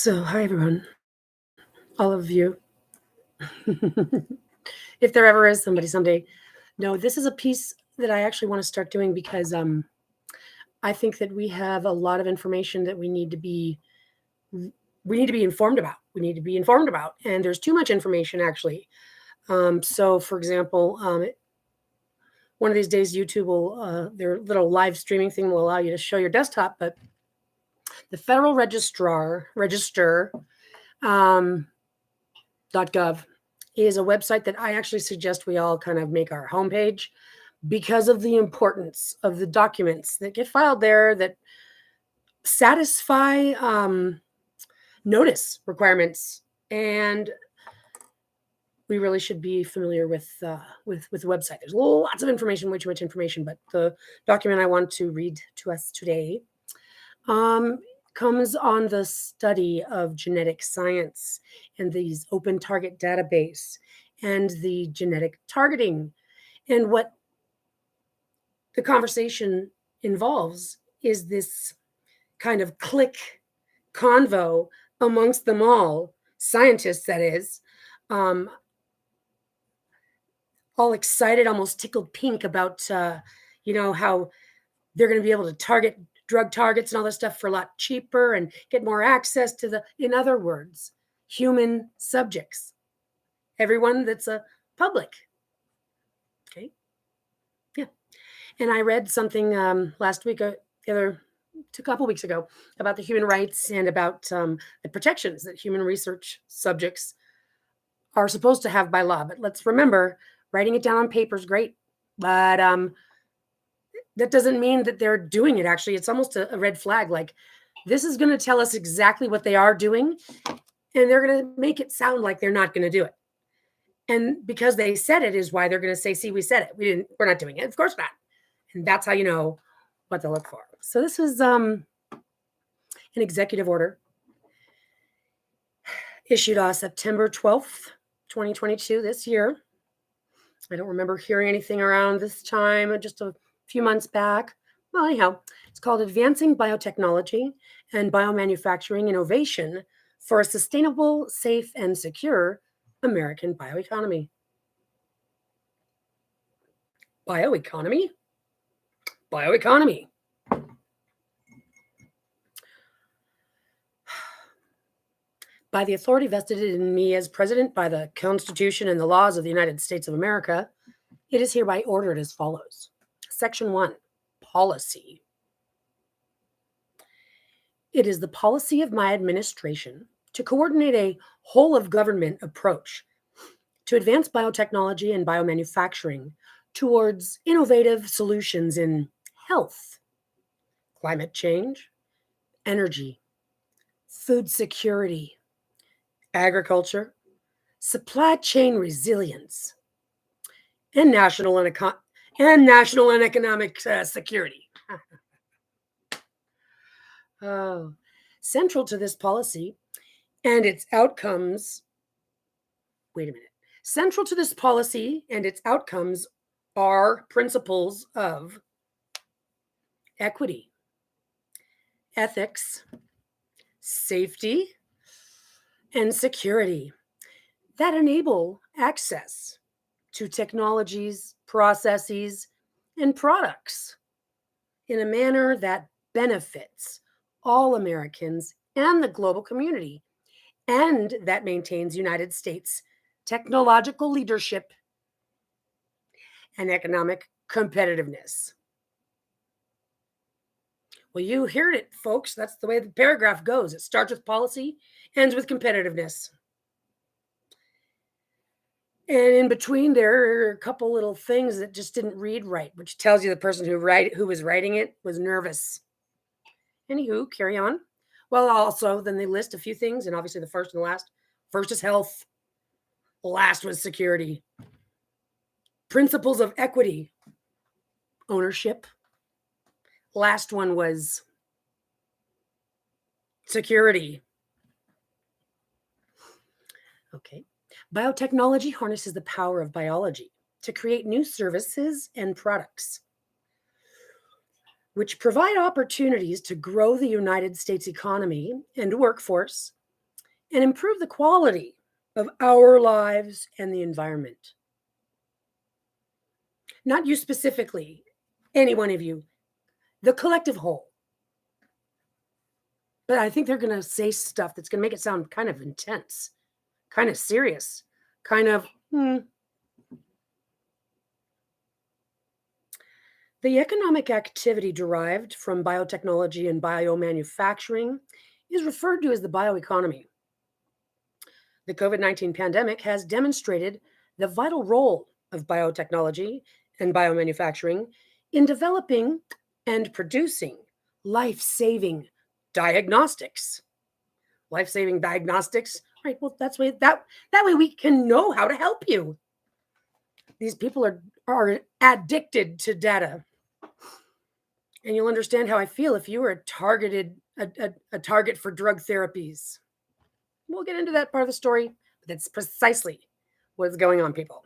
So, hi everyone, all of you. If there ever is somebody someday. No, this is a piece that I actually want to start doing because I think that we have a lot of information that we need to be informed about. We need to be informed about, and there's too much information actually. So, for example, one of these days, YouTube will their little live streaming thing will allow you to show your desktop, but the Federal Register um, .gov is a website that I actually suggest we all kind of make our homepage because of the importance of the documents that get filed there that satisfy notice requirements, and we really should be familiar with the website. There's lots of information, way too much information, but the document I want to read to us today um, comes on the study of genetic science and these open target database and the genetic targeting. And what the conversation involves is this kind of click convo amongst them all, scientists that is, um, all excited, almost tickled pink about, how they're going to be able to target drug targets and all this stuff for a lot cheaper and get more access to in other words, human subjects, everyone that's a public. Okay. Yeah. And I read something last week, a couple weeks ago, about the human rights and about the protections that human research subjects are supposed to have by law. But let's remember, writing it down on paper is great, but that doesn't mean that they're doing it. Actually, it's almost a red flag. Like, this is going to tell us exactly what they are doing, and they're going to make it sound like they're not going to do it. And because they said it is why they're going to say, "See, we said it. We're not doing it. Of course not." And that's how you know what to look for. So this is an executive order issued on September 12th, 2022, this year. I don't remember hearing anything around this time, just a few months back. Well, anyhow, it's called Advancing Biotechnology and Biomanufacturing Innovation for a Sustainable, Safe, and Secure American Bioeconomy. Bioeconomy? Bioeconomy. By the authority vested in me as president by the Constitution and the laws of the United States of America, it is hereby ordered as follows. Section 1, Policy. It is the policy of my administration to coordinate a whole-of-government approach to advance biotechnology and biomanufacturing towards innovative solutions in health, climate change, energy, food security, agriculture, supply chain resilience, and national and economic security. Oh, central to this policy and its outcomes. Wait a minute. Central to this policy and its outcomes are principles of equity, ethics, safety, and security that enable access to technologies, processes, and products in a manner that benefits all Americans and the global community, and that maintains United States technological leadership and economic competitiveness. Well, you heard it, folks. That's the way the paragraph goes. It starts with policy, ends with competitiveness. And in between, there are a couple little things that just didn't read right, which tells you the person who was writing it was nervous. Anywho, carry on. Well, also, then they list a few things, and obviously the first and the last. First is health. The last was security. Principles of equity, ownership. Last one was security. Okay. Biotechnology harnesses the power of biology to create new services and products, which provide opportunities to grow the United States economy and workforce and improve the quality of our lives and the environment. Not you specifically, any one of you, the collective whole. But I think they're going to say stuff that's going to make it sound kind of intense, kind of serious, kind of, The economic activity derived from biotechnology and biomanufacturing is referred to as the bioeconomy. The COVID-19 pandemic has demonstrated the vital role of biotechnology and biomanufacturing in developing and producing life-saving diagnostics. Life-saving diagnostics, right? Well, that way we can know how to help you. These people are addicted to data. And you'll understand how I feel if you were a target for drug therapies. We'll get into that part of the story, but that's precisely what's going on, people.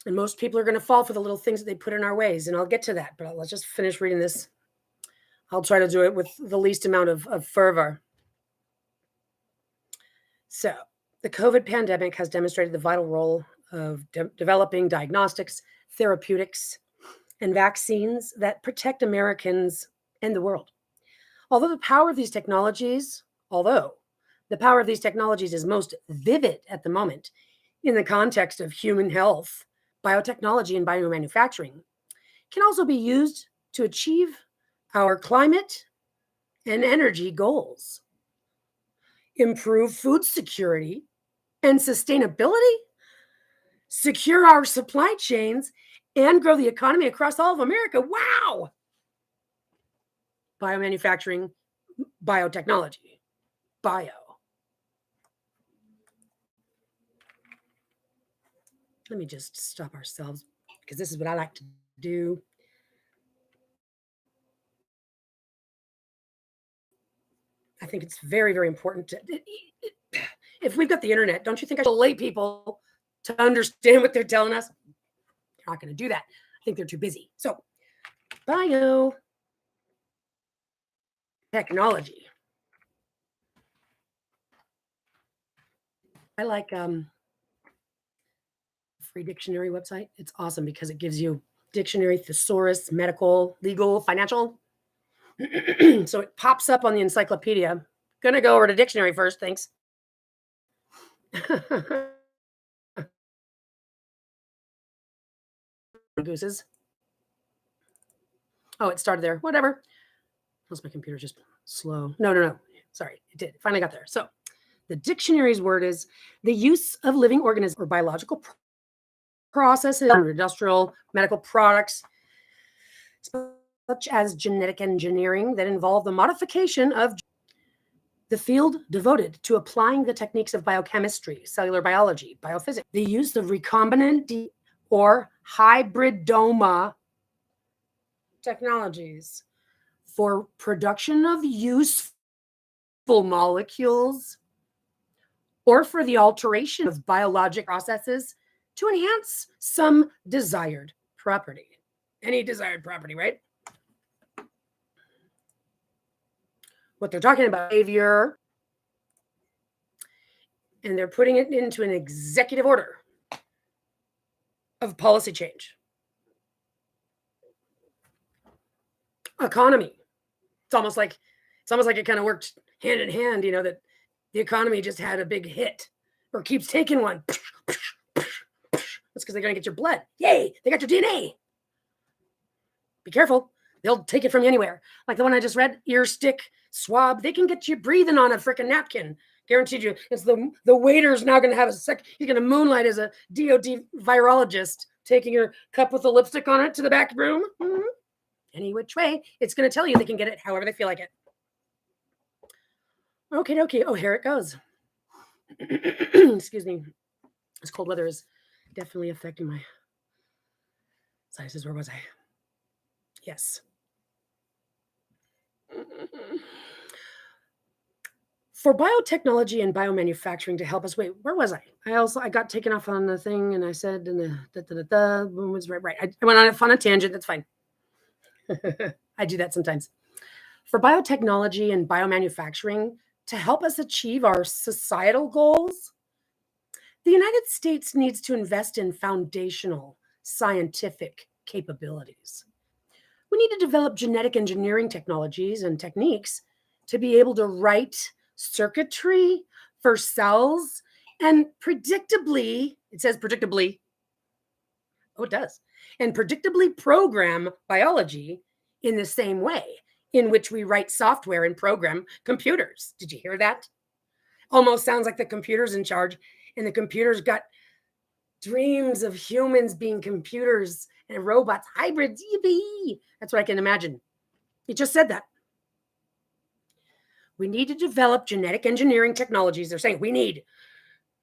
And most people are going to fall for the little things that they put in our ways, and I'll get to that, but let's just finish reading this. I'll try to do it with the least amount of fervor. So, the COVID pandemic has demonstrated the vital role of developing diagnostics, therapeutics, and vaccines that protect Americans and the world. Although the power of these technologies is most vivid at the moment in the context of human health, biotechnology and biomanufacturing can also be used to achieve our climate and energy goals, improve food security and sustainability, secure our supply chains, and grow the economy across all of America. Wow! Biomanufacturing, biotechnology, bio. Let me just stop ourselves because this is what I like to do. I think it's very, very important to, if we've got the internet, don't you think I should lay people to understand what they're telling us? They're not going to do that. I think they're too busy. So, biotechnology. I like free dictionary website. It's awesome because it gives you dictionary, thesaurus, medical, legal, financial. So it pops up on the encyclopedia. Gonna go over to dictionary first, thanks. Gooses. Oh, it started there. Whatever. Unless my computer's just slow. No. Sorry, it did. Finally got there. So the dictionary's word is the use of living organisms or biological processes, industrial, medical products, such as genetic engineering that involve the modification of the field devoted to applying the techniques of biochemistry, cellular biology, biophysics, the use of recombinant or hybridoma technologies for production of useful molecules or for the alteration of biologic processes to enhance some desired property. Any desired property, right? What they're talking about, behavior, and they're putting it into an executive order of policy change. Economy. It's almost like it kind of worked hand in hand, that the economy just had a big hit or keeps taking one. That's because they're going to get your blood. Yay, they got your DNA. Be careful. They'll take it from you anywhere. Like the one I just read, ear stick, swab. They can get you breathing on a freaking napkin. Guaranteed you. It's the waiter's now going to have he's going to moonlight as a DOD virologist, taking your cup with the lipstick on it to the back room. Mm-hmm. Any which way, it's going to tell you they can get it however they feel like it. Okay. Oh, here it goes. Excuse me. This cold weather is definitely affecting my sizes. Where was I? Yes. For biotechnology and biomanufacturing to help us. Wait, where was I? I got taken off on the thing, and I said, and the was right. I went off on a tangent. That's fine. I do that sometimes. For biotechnology and biomanufacturing to help us achieve our societal goals, the United States needs to invest in foundational scientific capabilities. We need to develop genetic engineering technologies and techniques to be able to write circuitry for cells and predictably, it says predictably, oh, it does, and predictably program biology in the same way in which we write software and program computers. Did you hear that? Almost sounds like the computer's in charge, and the computer's got dreams of humans being computers and robots, hybrids, yippee. That's what I can imagine. It just said that. We need to develop genetic engineering technologies. They're saying we need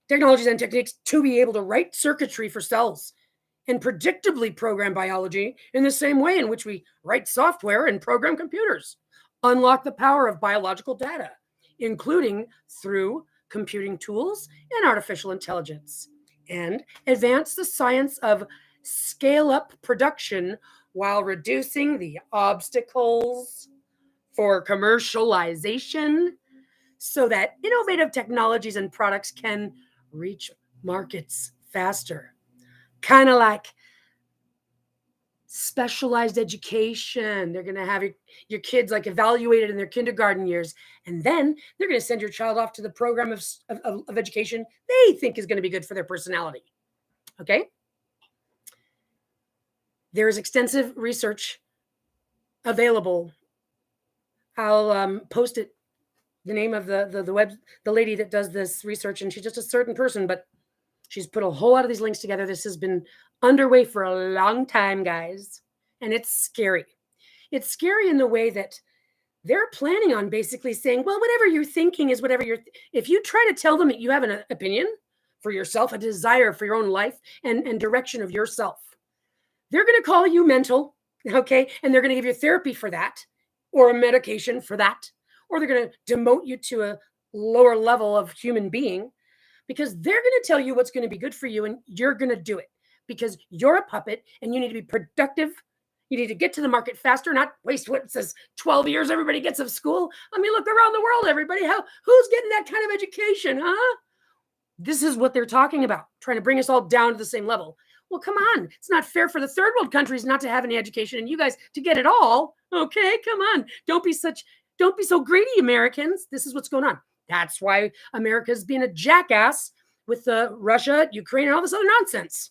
technologies and techniques to be able to write circuitry for cells and predictably program biology in the same way in which we write software and program computers. Unlock the power of biological data, including through computing tools and artificial intelligence, and advance the science of scale-up production while reducing the obstacles for commercialization so that innovative technologies and products can reach markets faster. Kind of like specialized education. They're going to have your kids like evaluated in their kindergarten years, and then they're going to send your child off to the program of education they think is going to be good for their personality. Okay? There is extensive research available. I'll post it, the name of the lady that does this research, and she's just a certain person, but she's put a whole lot of these links together. This has been underway for a long time, guys, and it's scary. It's scary in the way that they're planning on basically saying, well, whatever you're thinking is whatever if you try to tell them that you have an opinion for yourself, a desire for your own life and direction of yourself, they're going to call you mental, okay? And they're going to give you therapy for that, or a medication for that, or they're going to demote you to a lower level of human being, because they're going to tell you what's going to be good for you, and you're going to do it because you're a puppet and you need to be productive. You need to get to the market faster, not waste what it says 12 years everybody gets of school. I mean, look around the world, everybody. Who's getting that kind of education, huh? This is what they're talking about, trying to bring us all down to the same level. Well, come on. It's not fair for the third world countries not to have any education and you guys to get it all. Okay, come on. Don't be so greedy, Americans. This is what's going on. That's why America's being a jackass with Russia, Ukraine, and all this other nonsense.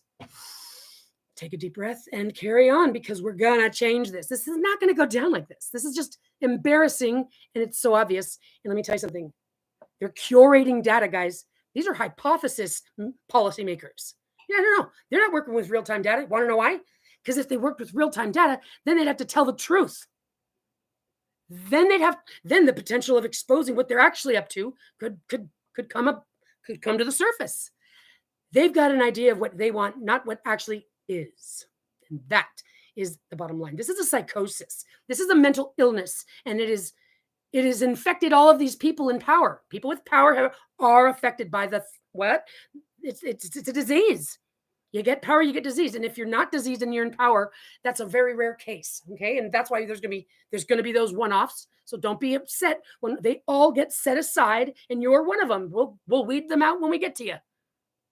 Take a deep breath and carry on, because we're going to change this. This is not going to go down like this. This is just embarrassing, and it's so obvious. And let me tell you something. They're curating data, guys. These are hypothesis policymakers. Yeah, no. They're not working with real-time data. Want to know why? Because if they worked with real-time data, then they'd have to tell the truth. Then the potential of exposing what they're actually up to could come to the surface. They've got an idea of what they want, not what actually is. And that is the bottom line. This is a psychosis. This is a mental illness, and it has infected all of these people in power. People with power are affected by what? It's a disease. You get power, you get disease. And if you're not diseased and you're in power, that's a very rare case. Okay. And that's why there's going to be those one-offs. So don't be upset when they all get set aside and you're one of them. We'll weed them out when we get to you.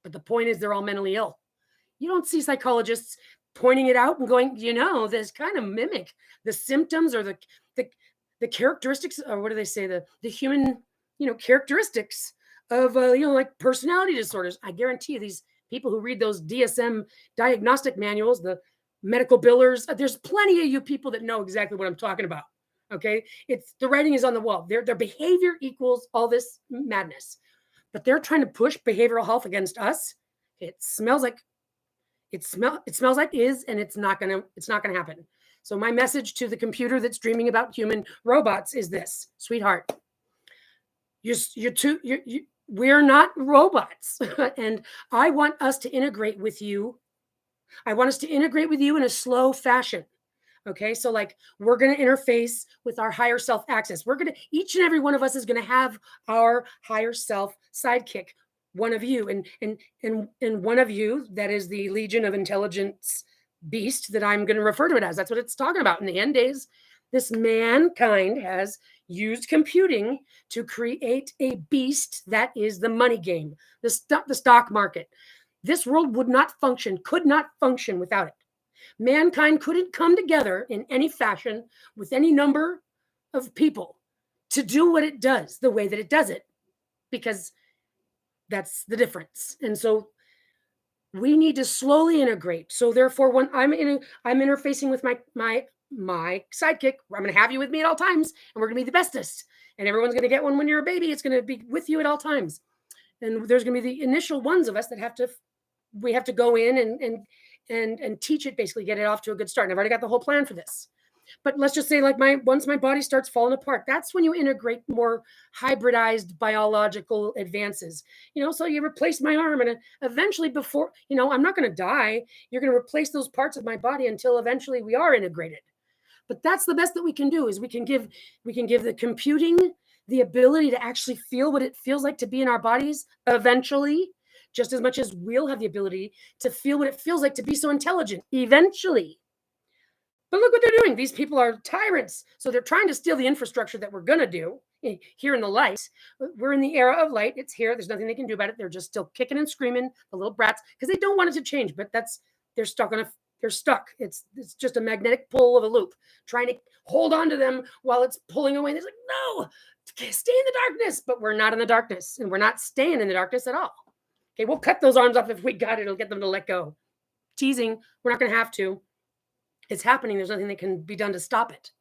But the point is, they're all mentally ill. You don't see psychologists pointing it out and going, this kind of mimic the symptoms or the characteristics, or what do they say? The human, characteristics of, like personality disorders. I guarantee you, these people who read those DSM diagnostic manuals, the medical billers, there's plenty of you people that know exactly what I'm talking about. Okay. The writing is on the wall. Their behavior equals all this madness, but they're trying to push behavioral health against us. It smells like is, and it's not going to happen. So my message to the computer that's dreaming about human robots is this: sweetheart, we're not robots. And I want us to integrate with you. I want us to integrate with you in a slow fashion. Okay. So like, we're going to interface with our higher self access. Each and every one of us is going to have our higher self sidekick, one of you, and one of you, that is the Legion of Intelligence beast that I'm going to refer to it as. That's what it's talking about in the end days. This mankind has used computing to create a beast that is the money game, the stock market. This world would not function, could not function without it. Mankind couldn't come together in any fashion with any number of people to do what it does the way that it does it, because that's the difference. And so we need to slowly integrate. So therefore, when I'm interfacing with my sidekick, I'm going to have you with me at all times, and we're going to be the bestest. And everyone's going to get one when you're a baby. It's going to be with you at all times. And there's going to be the initial ones of us that we have to go in and teach it, basically get it off to a good start. And I've already got the whole plan for this. But let's just say, like, once my body starts falling apart, that's when you integrate more hybridized biological advances. So you replace my arm, and eventually, before I'm not going to die. You're going to replace those parts of my body until eventually we are integrated. But that's the best that we can do, is we can give the computing the ability to actually feel what it feels like to be in our bodies eventually, just as much as we'll have the ability to feel what it feels like to be so intelligent eventually. But look what they're doing. These people are tyrants. So they're trying to steal the infrastructure that we're going to do here in the light. We're in the era of light. It's here. There's nothing they can do about it. They're just still kicking and screaming, the little brats, because they don't want it to change. But they're stuck. It's just a magnetic pull of a loop, trying to hold on to them while it's pulling away. And it's like, no, stay in the darkness. But we're not in the darkness, and we're not staying in the darkness at all. Okay, we'll cut those arms off if we got it. It'll get them to let go. Teasing. We're not going to have to. It's happening. There's nothing that can be done to stop it.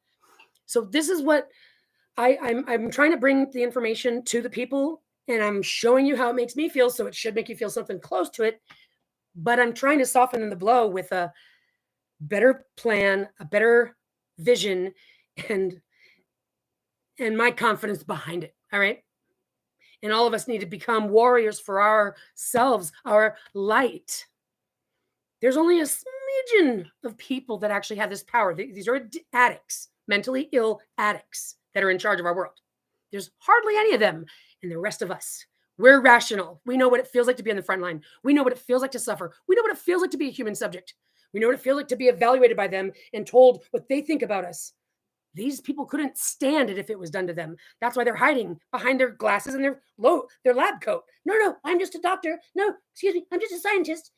So this is what I'm trying to bring the information to the people, and I'm showing you how it makes me feel. So it should make you feel something close to it. But I'm trying to soften the blow with a better plan, a better vision, and my confidence behind it. All right. And all of us need to become warriors for ourselves, our light. There's only a smidgen of people that actually have this power. These are addicts, mentally ill addicts that are in charge of our world. There's hardly any of them. And the rest of us, we're rational. We know what it feels like to be on the front line. We know what it feels like to suffer. We know what it feels like to be a human subject. We know what it feels like to be evaluated by them and told what they think about us. These people couldn't stand it if it was done to them. That's why they're hiding behind their glasses and their lab coat. No, I'm just a doctor. No, excuse me, I'm just a scientist.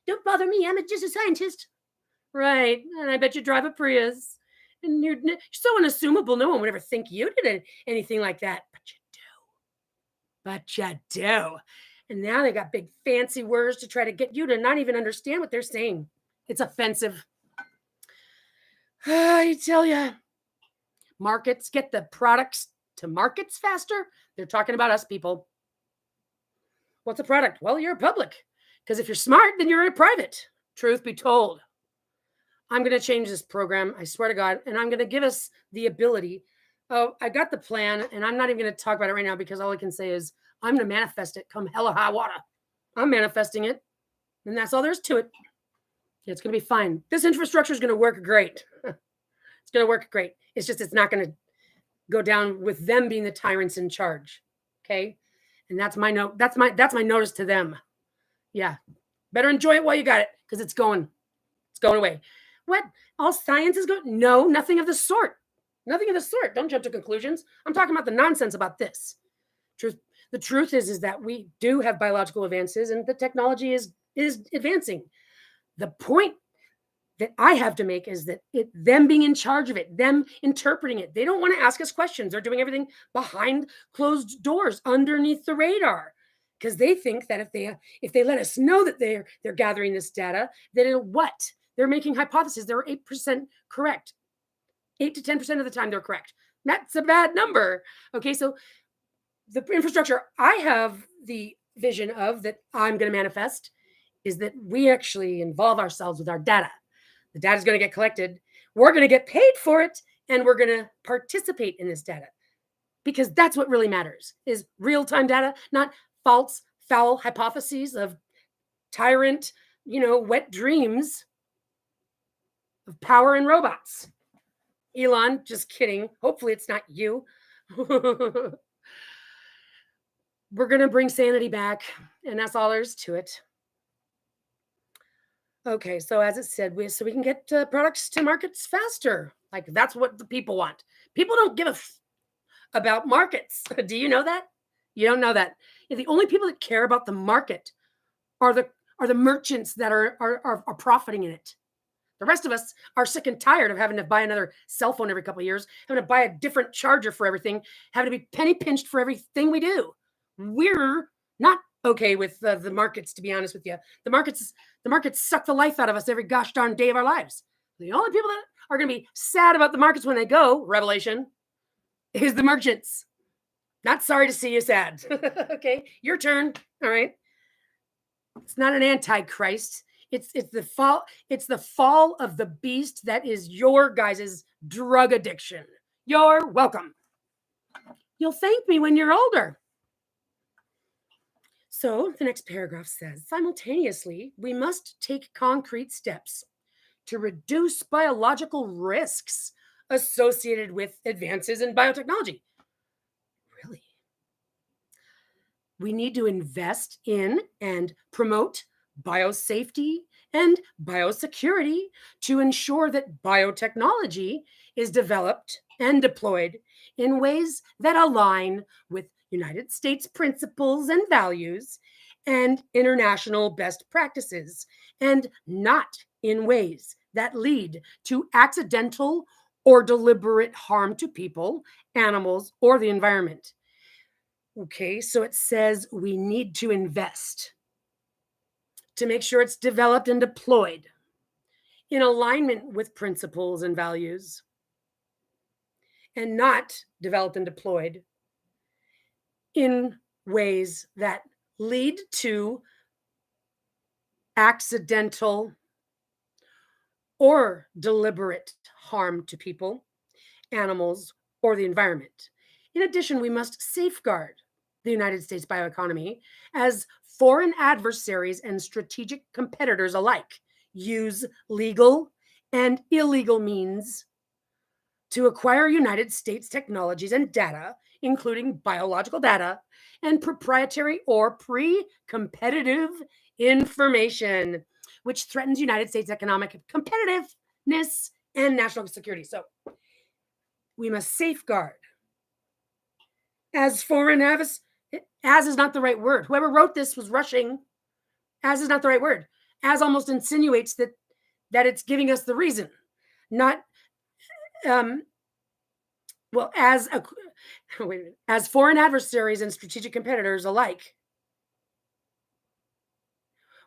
Don't bother me. I'm just a scientist. Right. And I bet you drive a Prius. And you're so unassumable. No one would ever think you did anything like that. But you do. And now they got big fancy words to try to get you to not even understand what they're saying. It's offensive. I tell you. Markets get the products to markets faster. They're talking about us people. What's a product? Well, you're a public. Because if you're smart, then you're a private. Truth be told. I'm going to change this program, I swear to God, and I'm going to give us the ability. Oh, I got the plan, and I'm not even going to talk about it right now because all I can say is I'm going to manifest it come hell or high water. I'm manifesting it, and that's all there is to it. It's going to be fine. This infrastructure is going to work great. It's going to work great. It's just it's not going to go down with them being the tyrants in charge. Okay? And that's my note. That's my notice to them. Yeah. Better enjoy it while you got it, because it's going away. What? All science is going? No, nothing of the sort. Nothing of the sort. Don't jump to conclusions. I'm talking about the nonsense about this. The truth is that we do have biological advances, and the technology is advancing. The point that I have to make is that them being in charge of it, them interpreting it, they don't want to ask us questions. They're doing everything behind closed doors, underneath the radar, because they think that if they let us know that they're gathering this data, then they're making hypotheses. They're 8% correct. 8 to 10% of the time they're correct. That's a bad number. Okay, so the infrastructure I have the vision of that I'm going to manifest is that we actually involve ourselves with our data. The data is going to get collected. We're going to get paid for it, and we're going to participate in this data, because that's what really matters, is real-time data, not false, foul hypotheses of tyrant, wet dreams of power and robots. Elon, just kidding. Hopefully it's not you. We're going to bring sanity back, and that's all there is to it. Okay, so as it said, we can get products to markets faster. Like, that's what the people want. People don't give a about markets. Do you know that? You don't know that. The only people that care about the market are the merchants that are profiting in it. The rest of us are sick and tired of having to buy another cell phone every couple of years, having to buy a different charger for everything, having to be penny pinched for everything we do. We're not okay with the markets, to be honest with you. The markets suck the life out of us every gosh darn day of our lives. The only people that are going to be sad about the markets when they go, revelation, is the merchants. Not sorry to see you sad. Okay, your turn. All right. It's not an antichrist. It's the fall. It's the fall of the beast that is your guys' drug addiction. You're welcome. You'll thank me when you're older. So the next paragraph says, simultaneously, we must take concrete steps to reduce biological risks associated with advances in biotechnology. Really? We need to invest in and promote biosafety and biosecurity to ensure that biotechnology is developed and deployed in ways that align with United States principles and values and international best practices, and not in ways that lead to accidental or deliberate harm to people, animals, or the environment. Okay, so it says we need to invest to make sure it's developed and deployed in alignment with principles and values, and not developed and deployed in ways that lead to accidental or deliberate harm to people, animals, or the environment. In addition, we must safeguard the United States bioeconomy as foreign adversaries and strategic competitors alike use legal and illegal means to acquire United States technologies and data, including biological data and proprietary or pre-competitive information, which threatens United States economic competitiveness and national security. So we must safeguard. As foreign adversaries, as is not the right word. Whoever wrote this was rushing. As is not the right word. As almost insinuates that it's giving us the reason, not well, as foreign adversaries and strategic competitors alike.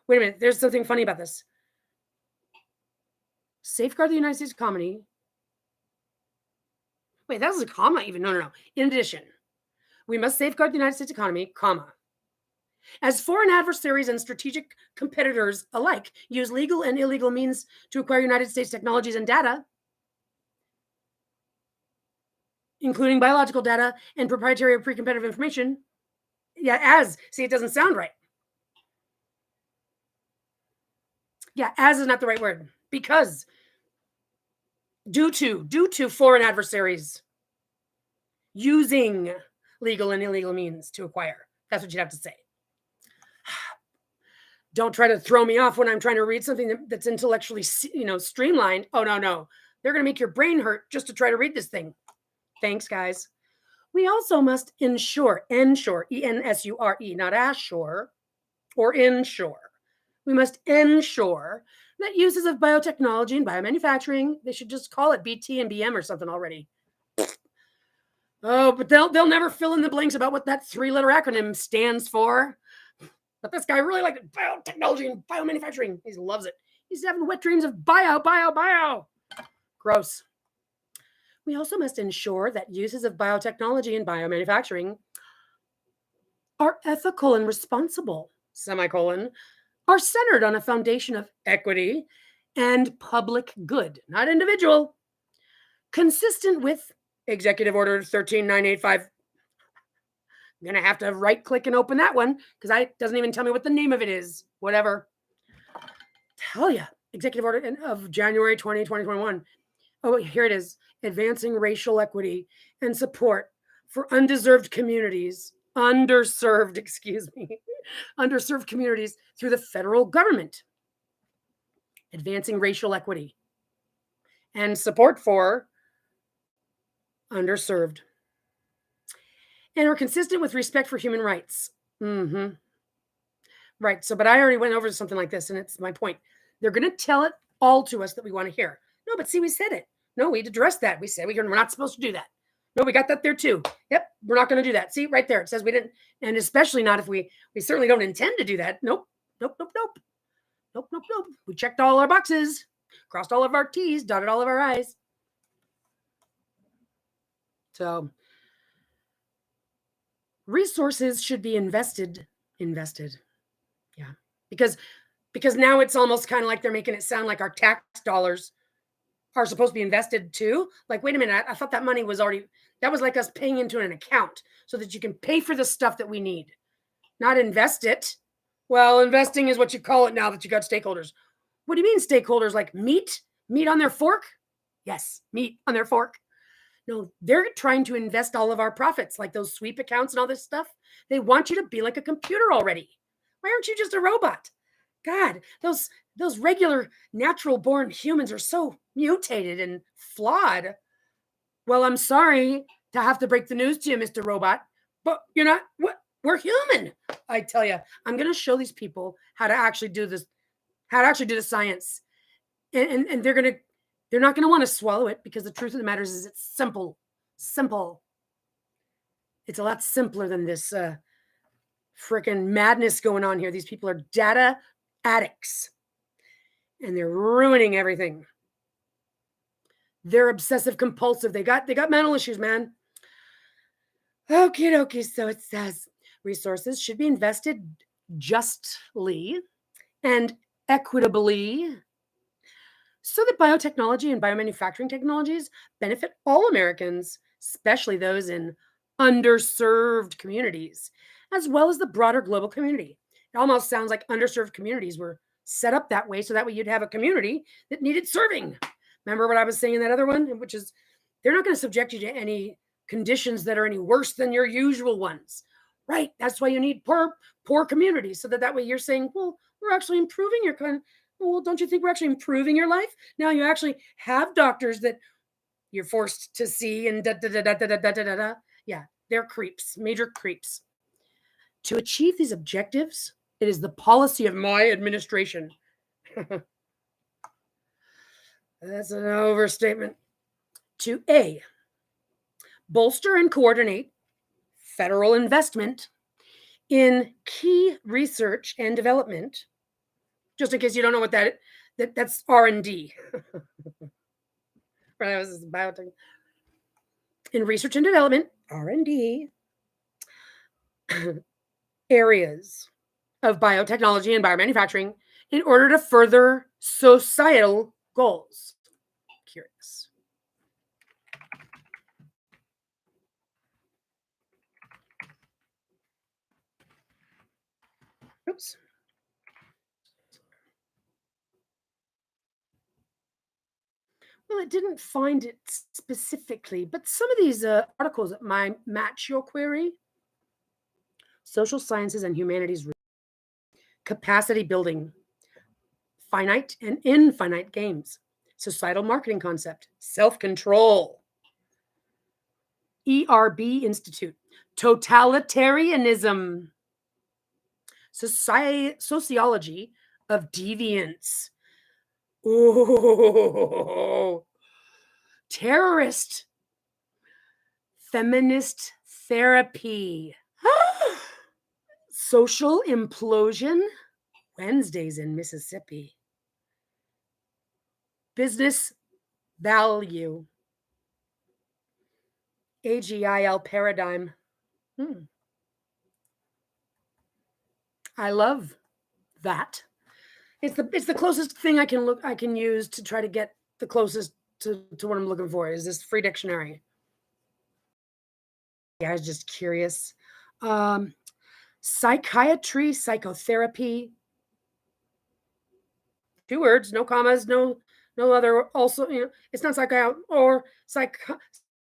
Wait a minute, there's something funny about this. Safeguard the United States economy. Wait, that was a comma even. No. In addition, we must safeguard the United States economy, comma, as foreign adversaries and strategic competitors alike use legal and illegal means to acquire United States technologies and data, including biological data and proprietary or pre-competitive information. Yeah, see, it doesn't sound right. Yeah, as is not the right word, because due to foreign adversaries using legal and illegal means to acquire. That's what you'd have to say. Don't try to throw me off when I'm trying to read something that's intellectually, streamlined. Oh, no. They're going to make your brain hurt just to try to read this thing. Thanks, guys. We also must ensure, E-N-S-U-R-E, not assure or ensure. We must ensure that uses of biotechnology and biomanufacturing, they should just call it BT and BM or something already. Oh, but they'll never fill in the blanks about what that 3-letter acronym stands for. But this guy really liked it. Biotechnology and biomanufacturing. He loves it. He's having wet dreams of bio. Gross. We also must ensure that uses of biotechnology and biomanufacturing are ethical and responsible, are centered on a foundation of equity and public good, not individual, consistent with Executive Order 13985. I'm going to have to right click and open that one because it doesn't even tell me what the name of it is. Whatever. Tell you. Executive Order of January 20, 2021. Oh, here it is. Advancing racial equity and support for underserved communities through the federal government. Advancing racial equity and support for underserved, and are consistent with respect for human rights. Mm-hmm. Right. So, but I already went over something like this, and it's my point. They're going to tell it all to us that we want to hear. No, but see, we said it. No, we addressed that. We said we're not supposed to do that. No, we got that there too. Yep, we're not going to do that. See, right there, it says we didn't, and especially not if we certainly don't intend to do that. Nope, nope, nope, nope, nope, nope, nope. We checked all our boxes, crossed all of our T's, dotted all of our I's. So, resources should be invested. Yeah, because now it's almost kind of like they're making it sound like our tax dollars are supposed to be invested too. Like, wait a minute, I thought that money was already, that was like us paying into an account so that you can pay for the stuff that we need, not invest it. Well, investing is what you call it now that you got stakeholders. What do you mean stakeholders? Like meat on their fork? Yes, meat on their fork. No, they're trying to invest all of our profits, like those sweep accounts and all this stuff. They want you to be like a computer already. Why aren't you just a robot? God, those regular natural born humans are so mutated and flawed. Well, I'm sorry to have to break the news to you, Mr. Robot, but you're not what we're human. I tell you, I'm going to show these people how to actually do this, how to actually do the science. And they're not going to want to swallow it, because the truth of the matter is it's simple. It's a lot simpler than this freaking madness going on here. These people are data addicts, and they're ruining everything. They're obsessive compulsive. They got mental issues, man. Okie dokie. So it says resources should be invested justly and equitably, so that biotechnology and biomanufacturing technologies benefit all Americans, especially those in underserved communities, as well as the broader global community. It almost sounds like underserved communities were set up that way, so that way you'd have a community that needed serving. Remember what I was saying in that other one, which is they're not going to subject you to any conditions that are any worse than your usual ones. Right. That's why you need poor communities, so that way you're saying, well, we're actually improving your kind. Well, don't you think we're actually improving your life? Now you actually have doctors that you're forced to see, and da da da da da da da da da. Yeah, they're creeps, major creeps. To achieve these objectives, it is the policy of my administration. That's an overstatement. To A, bolster and coordinate federal investment in key research and development. Just in case you don't know what that's R&D. Right, this is biotech. In research and development, R&D, areas of biotechnology and biomanufacturing in order to further societal goals. Curious. Oops. Well, it didn't find it specifically, but some of these articles that might match your query: social sciences and humanities, capacity building, finite and infinite games, societal marketing concept, self-control, ERB Institute, totalitarianism, sociology of deviance. Oh, terrorist, feminist therapy, social implosion, Wednesdays in Mississippi, business value, AGIL paradigm. I love that. It's the closest thing I can use to try to get the closest to what I'm looking for, is this free dictionary. Yeah, I was just curious. Psychiatry, psychotherapy. 2 words, no commas, no other. Also, it's not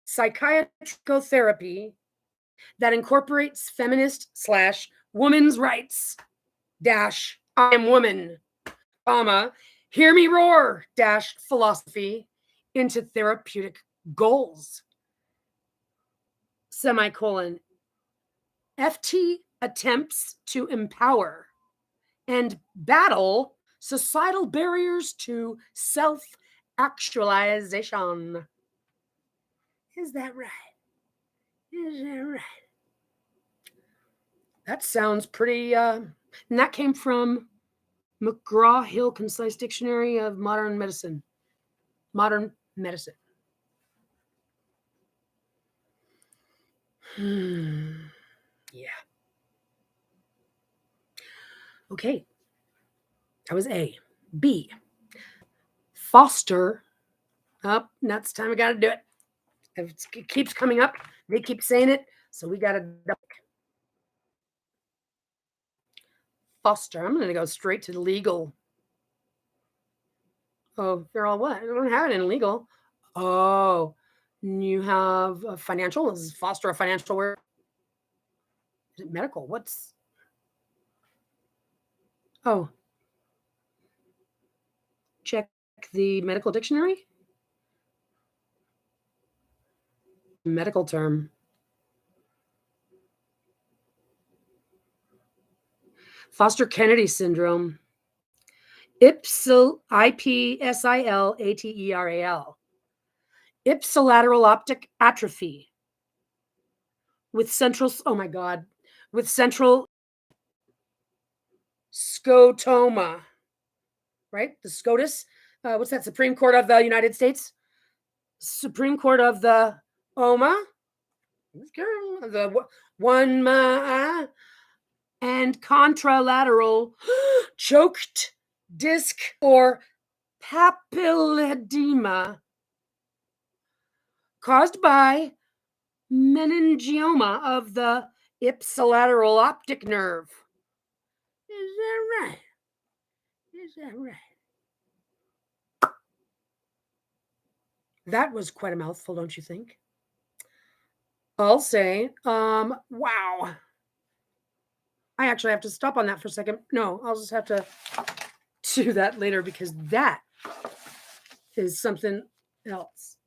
psychiatry that incorporates feminist / women's rights - I am woman, comma, hear me roar - philosophy into therapeutic goals. semicolon, FT attempts to empower and battle societal barriers to self-actualization. Is that right? Is that right? That sounds pretty, and that came from McGraw-Hill Concise Dictionary of Modern Medicine. Modern medicine. Yeah. Okay. That was A. B. Foster. Oh, that's time we got to do it. It keeps coming up. They keep saying it, so we got to foster. I'm going to go straight to legal. Oh, they're all what? I don't have it in legal. Oh, you have a financial. Is foster a financial word? Is it medical? What's? Oh, check the medical dictionary. Medical term. Foster Kennedy syndrome. IPSILATERAL. Ipsilateral optic atrophy with central, oh my God, with central scotoma, right? The SCOTUS. What's that? Supreme Court of the United States? Supreme Court of the OMA? The one and contralateral choked disc or papilledema caused by meningioma of the ipsilateral optic nerve. Is that right? Is that right? That was quite a mouthful, don't you think? I'll say, wow. I actually have to stop on that for a second. No, I'll just have to do that later because that is something else.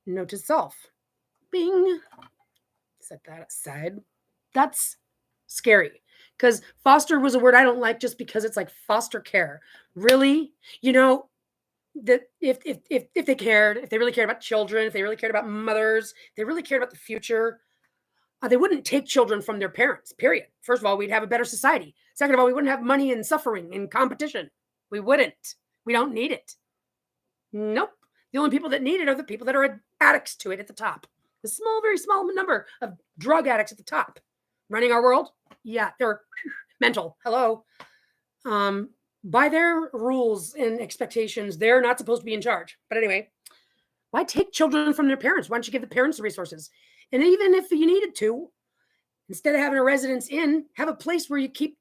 Note to self. Bing. Set that aside. That's scary because foster was a word I don't like just because it's like foster care. Really? You know, that if they cared, if they really cared about children, if they really cared about mothers, if they really cared about the future, they wouldn't take children from their parents, period. First of all, we'd have a better society. Second of all, we wouldn't have money and suffering and competition. We wouldn't. We don't need it. Nope. The only people that need it are the people that are addicts to it at the top. The small, very small number of drug addicts at the top. Running our world? Yeah, they're mental. Hello. By their rules and expectations, they're not supposed to be in charge. But anyway, why take children from their parents? Why don't you give the parents the resources? And even if you needed to, instead of having a residence inn, have a place where you keep,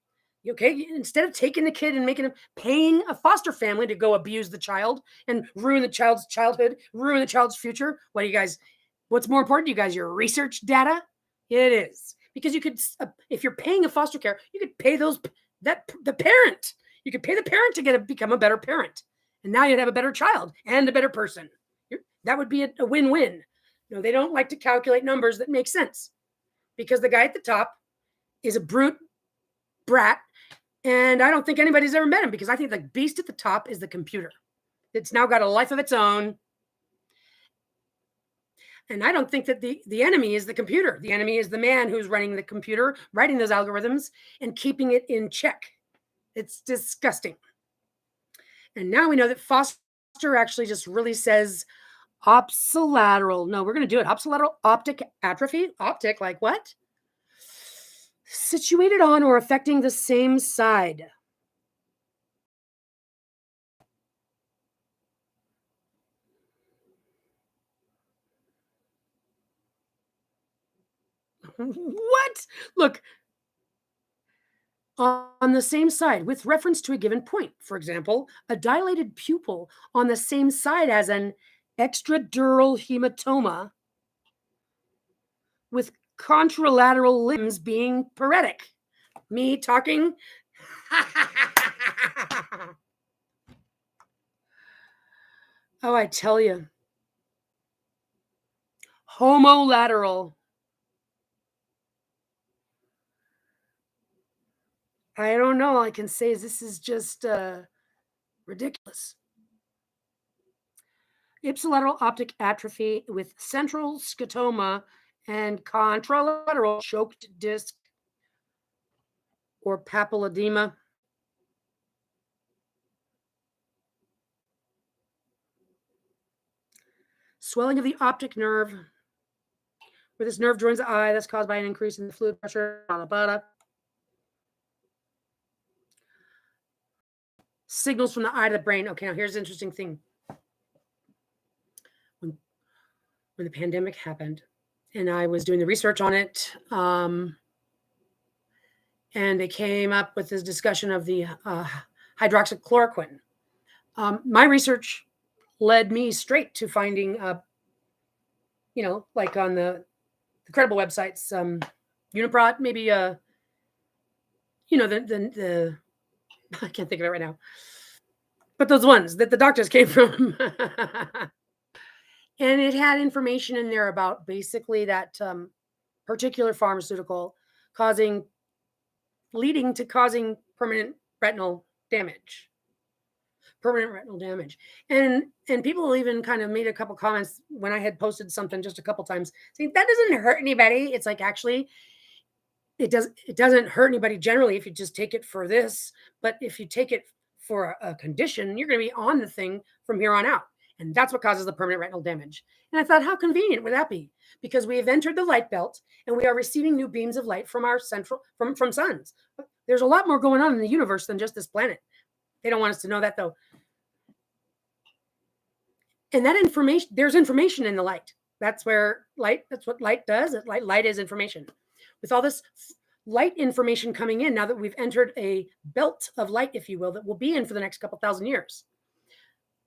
okay, instead of taking the kid and making him, paying a foster family to go abuse the child and ruin the child's childhood, ruin the child's future. What do you guys, what's more important to you guys, your research data? It is. Because you could, if you're paying a foster care, you could pay the parent. You could pay the parent to become a better parent. And now you'd have a better child and a better person. That would be a win-win. No, they don't like to calculate numbers that make sense because the guy at the top is a brute brat. And I don't think anybody's ever met him because I think the beast at the top is the computer. It's now got a life of its own. And I don't think that the enemy is the computer. The enemy is the man who's running the computer, writing those algorithms and keeping it in check. It's disgusting. And now we know that Foster actually just really says opsilateral. No, we're going to do it. Opsilateral optic atrophy. Optic, like what? Situated on or affecting the same side. What? Look, on the same side with reference to a given point. For example, a dilated pupil on the same side as an extradural hematoma with contralateral limbs being paretic. Me talking. Oh, I tell you. Homolateral. I don't know. All I can say is this is just ridiculous. Ipsilateral optic atrophy with central scotoma and contralateral choked disc or papilledema. Swelling of the optic nerve, where this nerve joins the eye, that's caused by an increase in the fluid pressure. Blah, blah, blah. Signals from the eye to the brain. Okay, now here's the interesting thing. When the pandemic happened, and I was doing the research on it, and they came up with this discussion of the hydroxychloroquine. My research led me straight to finding, like on the credible websites, Uniprot, maybe, the I can't think of it right now, but those ones that the doctors came from. And it had information in there about basically that particular pharmaceutical leading to causing permanent retinal damage. And people even kind of made a couple comments when I had posted something just a couple times saying that doesn't hurt anybody. It's like, actually, it doesn't hurt anybody generally if you just take it for this, but if you take it for a condition, you're going to be on the thing from here on out. And that's what causes the permanent retinal damage. And I thought, how convenient would that be? Because we have entered the light belt and we are receiving new beams of light from our from suns. There's a lot more going on in the universe than just this planet. They don't want us to know that, though. And that information, there's information in the light. That's what light does. Light is information. With all this light information coming in, now that we've entered a belt of light, if you will, that we'll be in for the next couple thousand years,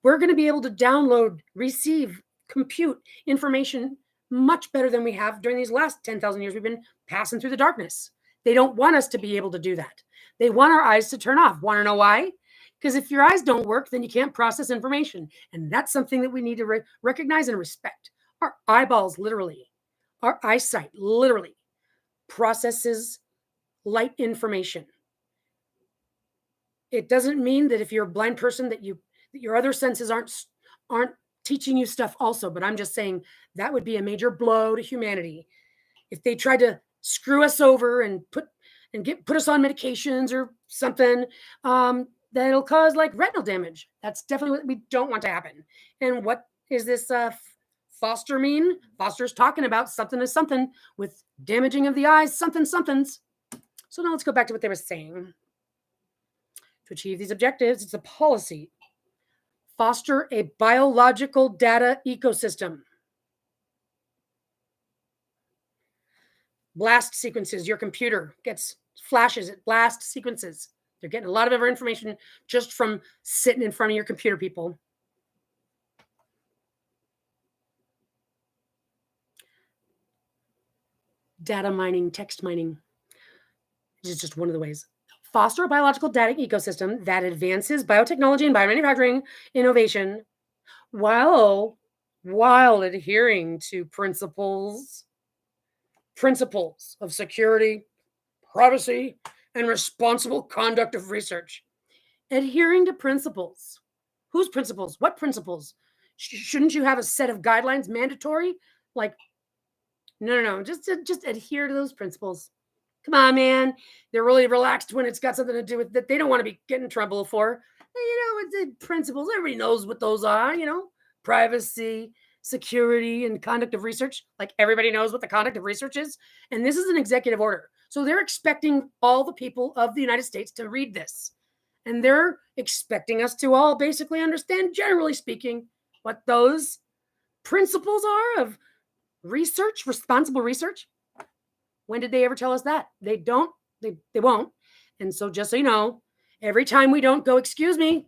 we're going to be able to download, receive, compute information much better than we have during these last 10,000 years. We've been passing through the darkness. They don't want us to be able to do that. They want our eyes to turn off. Want to know why? Because if your eyes don't work, then you can't process information. And that's something that we need to recognize and respect. Our eyeballs, literally, our eyesight, literally processes light information. It doesn't mean that if you're a blind person that your other senses aren't teaching you stuff also, but I'm just saying that would be a major blow to humanity if they tried to screw us over and put us on medications or something that'll cause like retinal damage. That's definitely what we don't want to happen. And what is this Foster mean? Foster's talking about something is something with damaging of the eyes, somethings. So now let's go back to what they were saying. To achieve these objectives, it's a policy. Foster a biological data ecosystem. Blast sequences. Your computer gets flashes at blast sequences. They're getting a lot of information just from sitting in front of your computer, people. Data mining, text mining is just one of the ways. Foster a biological data ecosystem that advances biotechnology and biomanufacturing innovation while adhering to principles of security, privacy, and responsible conduct of research. Adhering to principles. Whose principles? What principles? Shouldn't you have a set of guidelines mandatory? Like, no. Just adhere to those principles. Come on, man. They're really relaxed when it's got something to do with that they don't want to be getting in trouble for. It's the principles. Everybody knows what those are, privacy, security, and conduct of research. Like everybody knows what the conduct of research is. And this is an executive order. So they're expecting all the people of the United States to read this. And they're expecting us to all basically understand, generally speaking, what those principles are of research, responsible research. When did they ever tell us that? They don't. They won't. And so just so you know, every time we don't go, excuse me,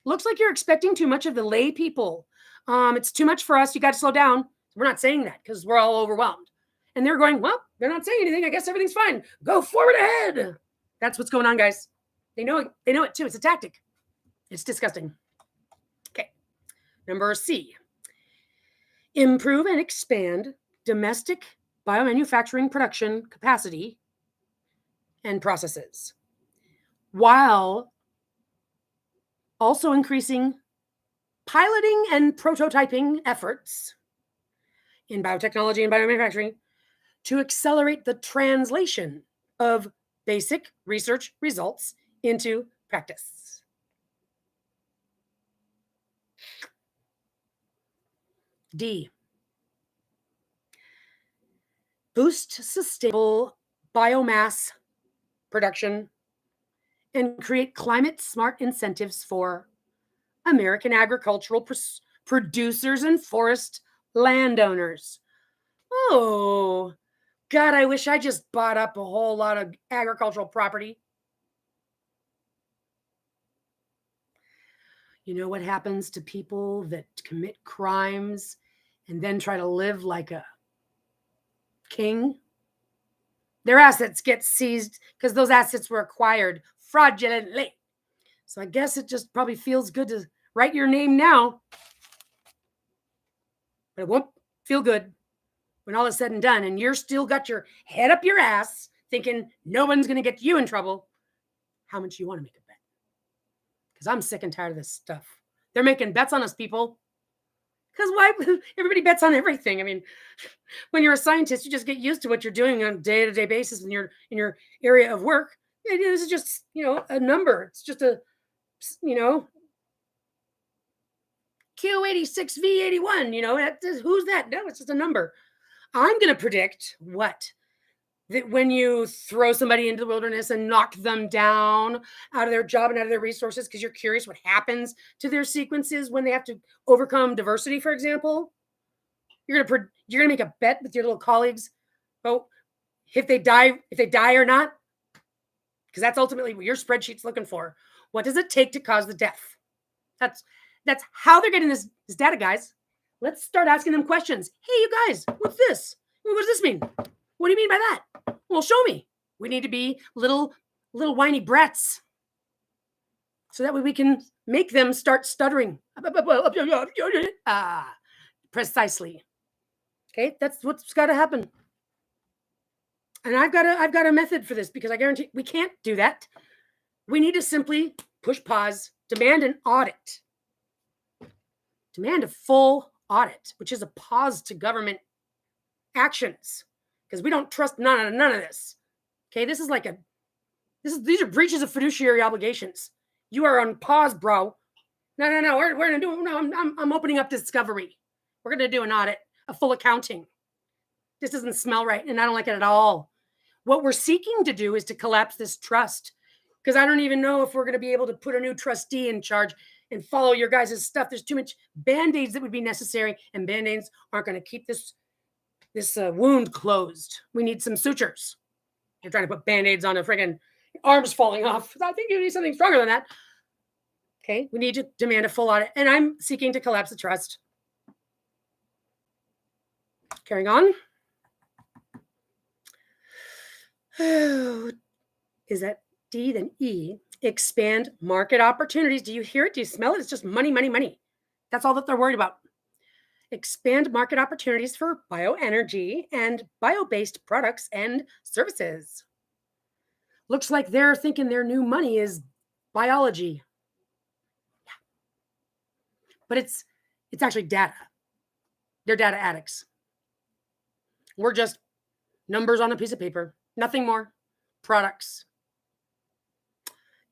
looks like you're expecting too much of the lay people. It's too much for us. You got to slow down. We're not saying that because we're all overwhelmed. And they're going, well, they're not saying anything. I guess everything's fine. Go forward ahead. That's what's going on, guys. They know it. They know it too. It's a tactic. It's disgusting. Okay. Number C. Improve and expand domestic biomanufacturing production capacity and processes, while also increasing piloting and prototyping efforts in biotechnology and biomanufacturing to accelerate the translation of basic research results into practice. D, boost sustainable biomass production and create climate smart incentives for American agricultural producers and forest landowners. Oh, God, I wish I just bought up a whole lot of agricultural property. You know what happens to people that commit crimes and then try to live like a king? Their assets get seized because those assets were acquired fraudulently. So I guess it just probably feels good to write your name now, but it won't feel good when all is said and done and you're still got your head up your ass thinking no one's going to get you in trouble. How much do you want to make a bet? Because I'm sick and tired of this stuff. They're making bets on us, people. Because why? Everybody bets on everything. I mean, when you're a scientist, you just get used to what you're doing on a day-to-day basis in your area of work. This is just, a number. It's just a, Q86V81, who's that? No, it's just a number. I'm going to predict what? That when you throw somebody into the wilderness and knock them down out of their job and out of their resources because you're curious what happens to their sequences when they have to overcome diversity, for example, you're gonna make a bet with your little colleagues about if they die or not, because that's ultimately what your spreadsheet's looking for. What does it take to cause the death? That's how they're getting this data, guys. Let's start asking them questions. Hey, you guys, what's this? What does this mean? What do you mean by that? Well, show me. We need to be little whiny brats. So that way we can make them start stuttering. Precisely. Okay, that's what's got to happen. And I've got a method for this because I guarantee we can't do that. We need to simply push pause, demand an audit. Demand a full audit, which is a pause to government actions. Because we don't trust none of this. Okay, these are breaches of fiduciary obligations. You are on pause, bro. No. We're gonna do. No, I'm opening up discovery. We're gonna do an audit, a full accounting. This doesn't smell right, and I don't like it at all. What we're seeking to do is to collapse this trust, because I don't even know if we're gonna be able to put a new trustee in charge and follow your guys' stuff. There's too much band-aids that would be necessary, and band-aids aren't gonna keep this wound closed. We need some sutures. You're trying to put band-aids on a friggin' arms falling off. I think you need something stronger than that. Okay, we need to demand a full audit, and I'm seeking to collapse the trust. Carrying on. Is that D? Then E. Expand market opportunities. Do you hear it? Do you smell it? It's just money, money, money. That's all that they're worried about. Expand market opportunities for bioenergy and bio-based products and services. Looks like they're thinking their new money is biology. Yeah. But it's actually data. They're data addicts. We're just numbers on a piece of paper, nothing more. Products.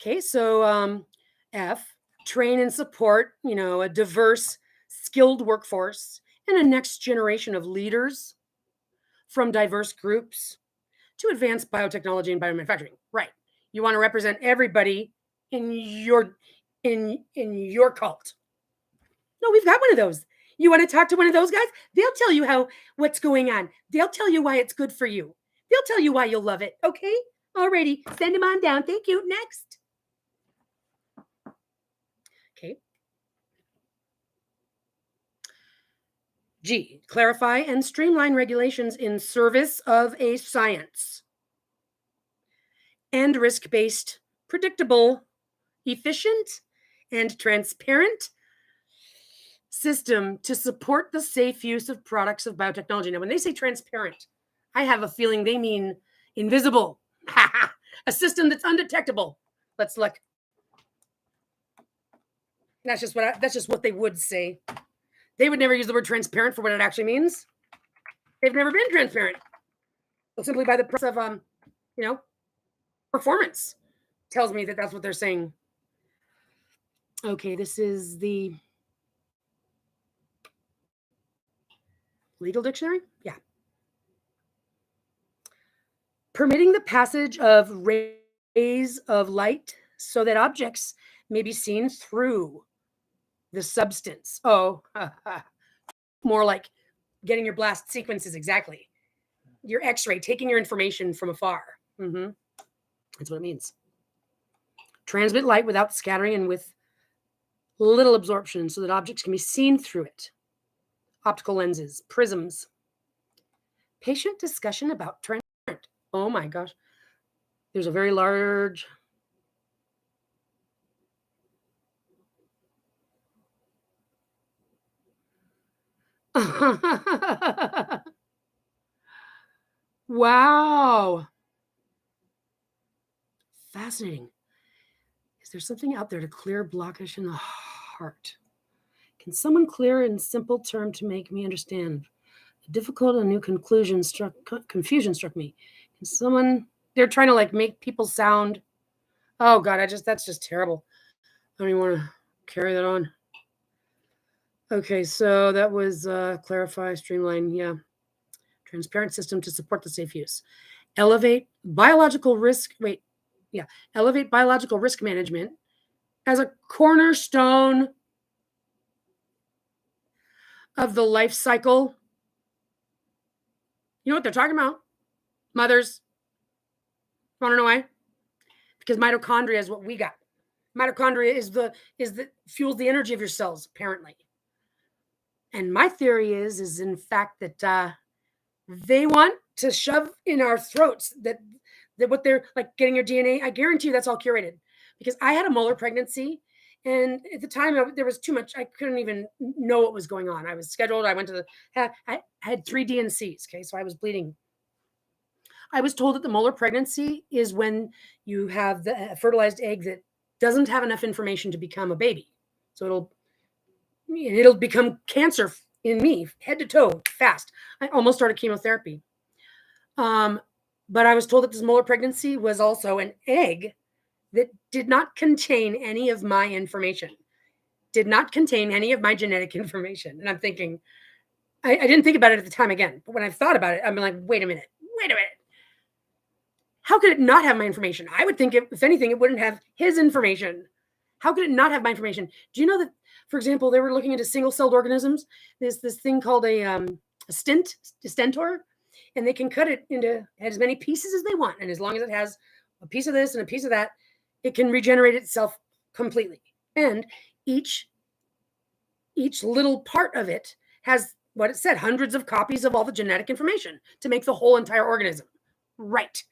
Okay, so F, train and support, a diverse, skilled workforce and a next generation of leaders from diverse groups to advance biotechnology and biomanufacturing. Right. You want to represent everybody in your cult. No, we've got one of those. You want to talk to one of those guys? They'll tell you what's going on. They'll tell you why it's good for you. They'll tell you why you'll love it. Okay? Alrighty. Send them on down. Thank you. Next. Okay. G, clarify and streamline regulations in service of a science and risk-based, predictable, efficient, and transparent system to support the safe use of products of biotechnology. Now, when they say transparent, I have a feeling they mean invisible. A system that's undetectable. Let's look. That's just what they would say. They would never use the word transparent for what it actually means. They've never been transparent. So simply by the process of performance tells me that that's what they're saying. Okay, this is the legal dictionary. Yeah. Permitting the passage of rays of light so that objects may be seen through the substance. Oh, more like getting your blast sequences exactly. Your X-ray, taking your information from afar. That's what it means. Transmit light without scattering and with little absorption so that objects can be seen through it. Optical lenses, prisms. Patient discussion about transparent. Oh my gosh. There's a very large wow. Fascinating. Is there something out there to clear blockage in the heart? Can someone clear in simple term to make me understand? A difficult and new confusion struck me. Can someone, they're trying to like make people sound, oh God, that's just terrible. I don't even want to carry that on. Okay, so that was clarify, streamline, yeah. Transparent system to support the safe use. Elevate biological risk management as a cornerstone of the life cycle. You know what they're talking about? Mothers. Want to know why? Because mitochondria is what we got. Mitochondria is the fuels the energy of your cells, apparently. And my theory is in fact that they want to shove in our throats that what they're like getting your DNA. I guarantee you that's all curated, because I had a molar pregnancy, and at the time there was too much. I couldn't even know what was going on. I was scheduled. I went to I had 3 DNCs. Okay, so I was bleeding. I was told that the molar pregnancy is when you have the fertilized egg that doesn't have enough information to become a baby. So it'll become cancer in me, head to toe, fast. I almost started chemotherapy. But I was told that this molar pregnancy was also an egg that did not contain any of my information, did not contain any of my genetic information. And I'm thinking, I didn't think about it at the time again, but when I thought about it, I'm like, wait a minute. How could it not have my information? I would think, if anything, it wouldn't have his information. How could it not have my information? Do you know that, for example, they were looking into single-celled organisms? There's this thing called a stentor, and they can cut it into as many pieces as they want. And as long as it has a piece of this and a piece of that, it can regenerate itself completely. And each little part of it has what it said, hundreds of copies of all the genetic information to make the whole entire organism. Right.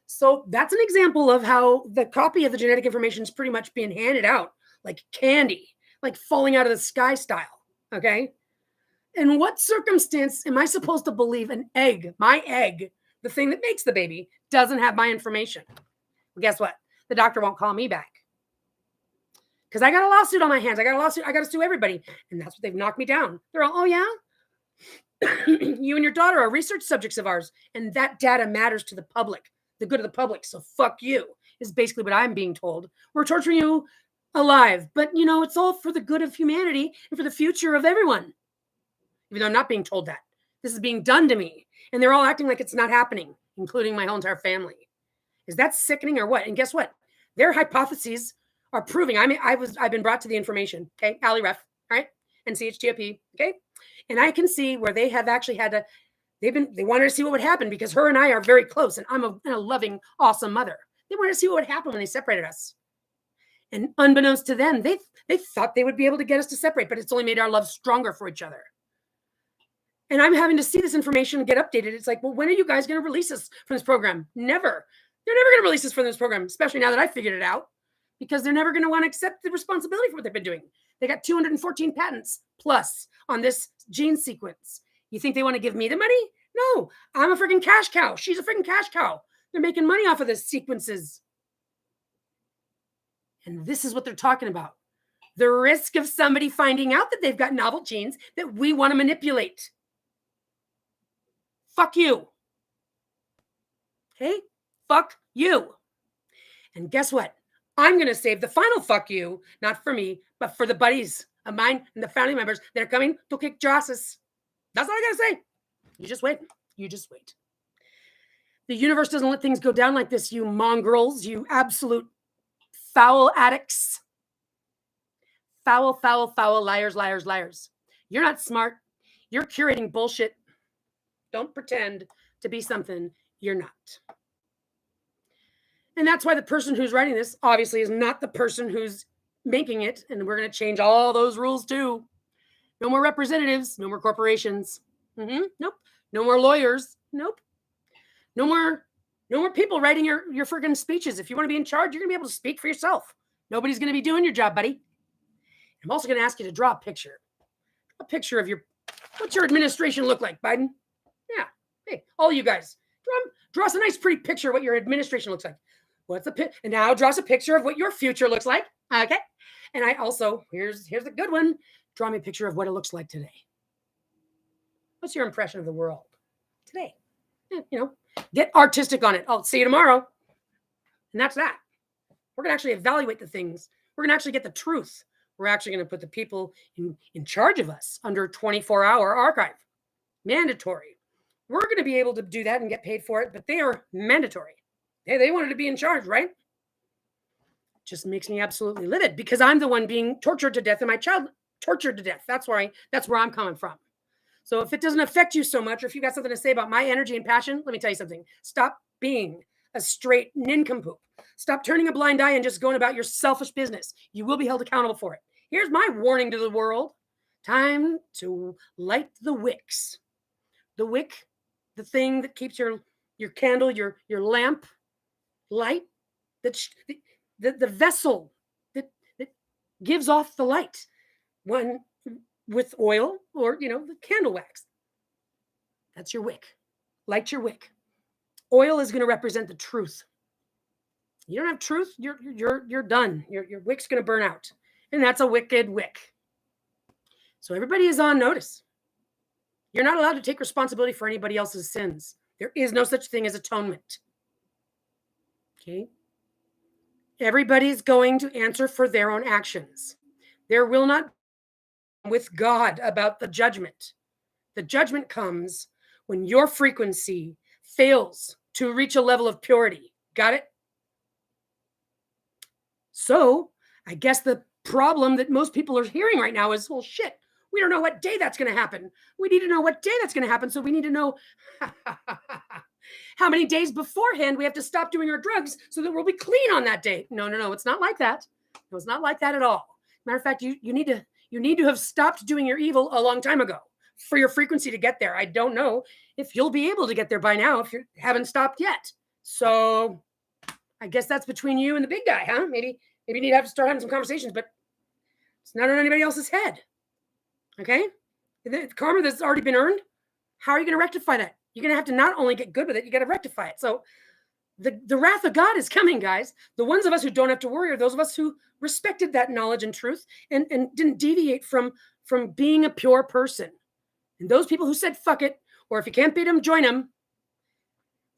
So that's an example of how the copy of the genetic information is pretty much being handed out like candy, like falling out of the sky style. Okay. In what circumstance am I supposed to believe an egg, my egg, the thing that makes the baby, doesn't have my information? Well, guess what? The doctor won't call me back, because I got a lawsuit on my hands. I got to sue everybody. And that's what they've knocked me down. They're all, oh yeah? You and your daughter are research subjects of ours, and that data matters to the public, the good of the public. So fuck you, is basically what I'm being told. We're torturing you alive, but it's all for the good of humanity and for the future of everyone. Even though I'm not being told that. This is being done to me. And they're all acting like it's not happening, including my whole entire family. Is that sickening or what? And guess what? Their hypotheses are proving. I've been brought to the information. Okay, Ali Ref, all right, and CHTOP. Okay, and I can see where they have actually had to. They wanted to see what would happen, because her and I are very close, and I'm a loving, awesome mother. They wanted to see what would happen when they separated us. And unbeknownst to them, they thought they would be able to get us to separate, but it's only made our love stronger for each other. And I'm having to see this information get updated. It's like, well, when are you guys going to release us from this program? Never. They're never going to release us from this program, especially now that I figured it out, because they're never going to want to accept the responsibility for what they've been doing. They got 214 patents plus on this gene sequence. You think they want to give me the money? No, I'm a freaking cash cow. She's a freaking cash cow. They're making money off of this sequences. And this is what they're talking about. The risk of somebody finding out that they've got novel genes that we want to manipulate. Fuck you. Okay? Fuck you. And guess what? I'm going to save the final fuck you, not for me, but for the buddies of mine and the family members that are coming to kick your asses. That's all I got to say. You just wait. You just wait. The universe doesn't let things go down like this, you mongrels, you absolute foul addicts. Foul, foul, foul, liars, liars, liars. You're not smart. You're curating bullshit. Don't pretend to be something you're not. And that's why the person who's writing this obviously is not the person who's making it. And we're going to change all those rules too. No more representatives. No more corporations. Nope. No more lawyers. Nope. No more people writing your freaking speeches. If you want to be in charge, you're going to be able to speak for yourself. Nobody's going to be doing your job, buddy. I'm also going to ask you to draw a picture. A picture of what's your administration look like, Biden? Yeah. Hey, all you guys, draw us a nice, pretty picture of what your administration looks like. And now draw us a picture of what your future looks like. Okay. And I also, here's a good one. Draw me a picture of what it looks like today. What's your impression of the world today? Get artistic on it. I'll see you tomorrow. And that's that. We're going to actually evaluate the things. We're going to actually get the truth. We're actually going to put the people in charge of us under 24-hour archive. Mandatory. We're going to be able to do that and get paid for it, but they are mandatory. They wanted to be in charge, right? Just makes me absolutely livid because I'm the one being tortured to death and my child tortured to death. That's where I'm coming from. So if it doesn't affect you so much, or if you got something to say about my energy and passion, let me tell you something. Stop being a straight nincompoop. Stop turning a blind eye and just going about your selfish business. You will be held accountable for it. Here's my warning to the world. Time to light the wicks. The wick, the thing that keeps your candle, your lamp light, the vessel that gives off the light. One with oil or, the candle wax. That's your wick. Light your wick. Oil is going to represent the truth. You don't have truth, you're done. Your wick's going to burn out. And that's a wicked wick. So everybody is on notice. You're not allowed to take responsibility for anybody else's sins. There is no such thing as atonement. Okay? Everybody's going to answer for their own actions. There will not be with God about the judgment. The judgment comes when your frequency fails to reach a level of purity. Got it? So I guess the problem that most people are hearing right now is, well, shit, we don't know what day that's going to happen. We need to know what day that's going to happen. So we need to know how many days beforehand we have to stop doing our drugs so that we'll be clean on that day. No. It's not like that. No, it's not like that at all. Matter of fact, you need to have stopped doing your evil a long time ago for your frequency to get there. I don't know if you'll be able to get there by now if you haven't stopped yet. So I guess that's between you and the big guy, huh? Maybe you need to have to start having some conversations, but it's not on anybody else's head. Okay? The karma that's already been earned, how are you going to rectify that? You're going to have to not only get good with it, you got to rectify it. So the wrath of God is coming, guys. The ones of us who don't have to worry are those of us who respected that knowledge and truth and didn't deviate from being a pure person. And those people who said, fuck it, or if you can't beat them, join them.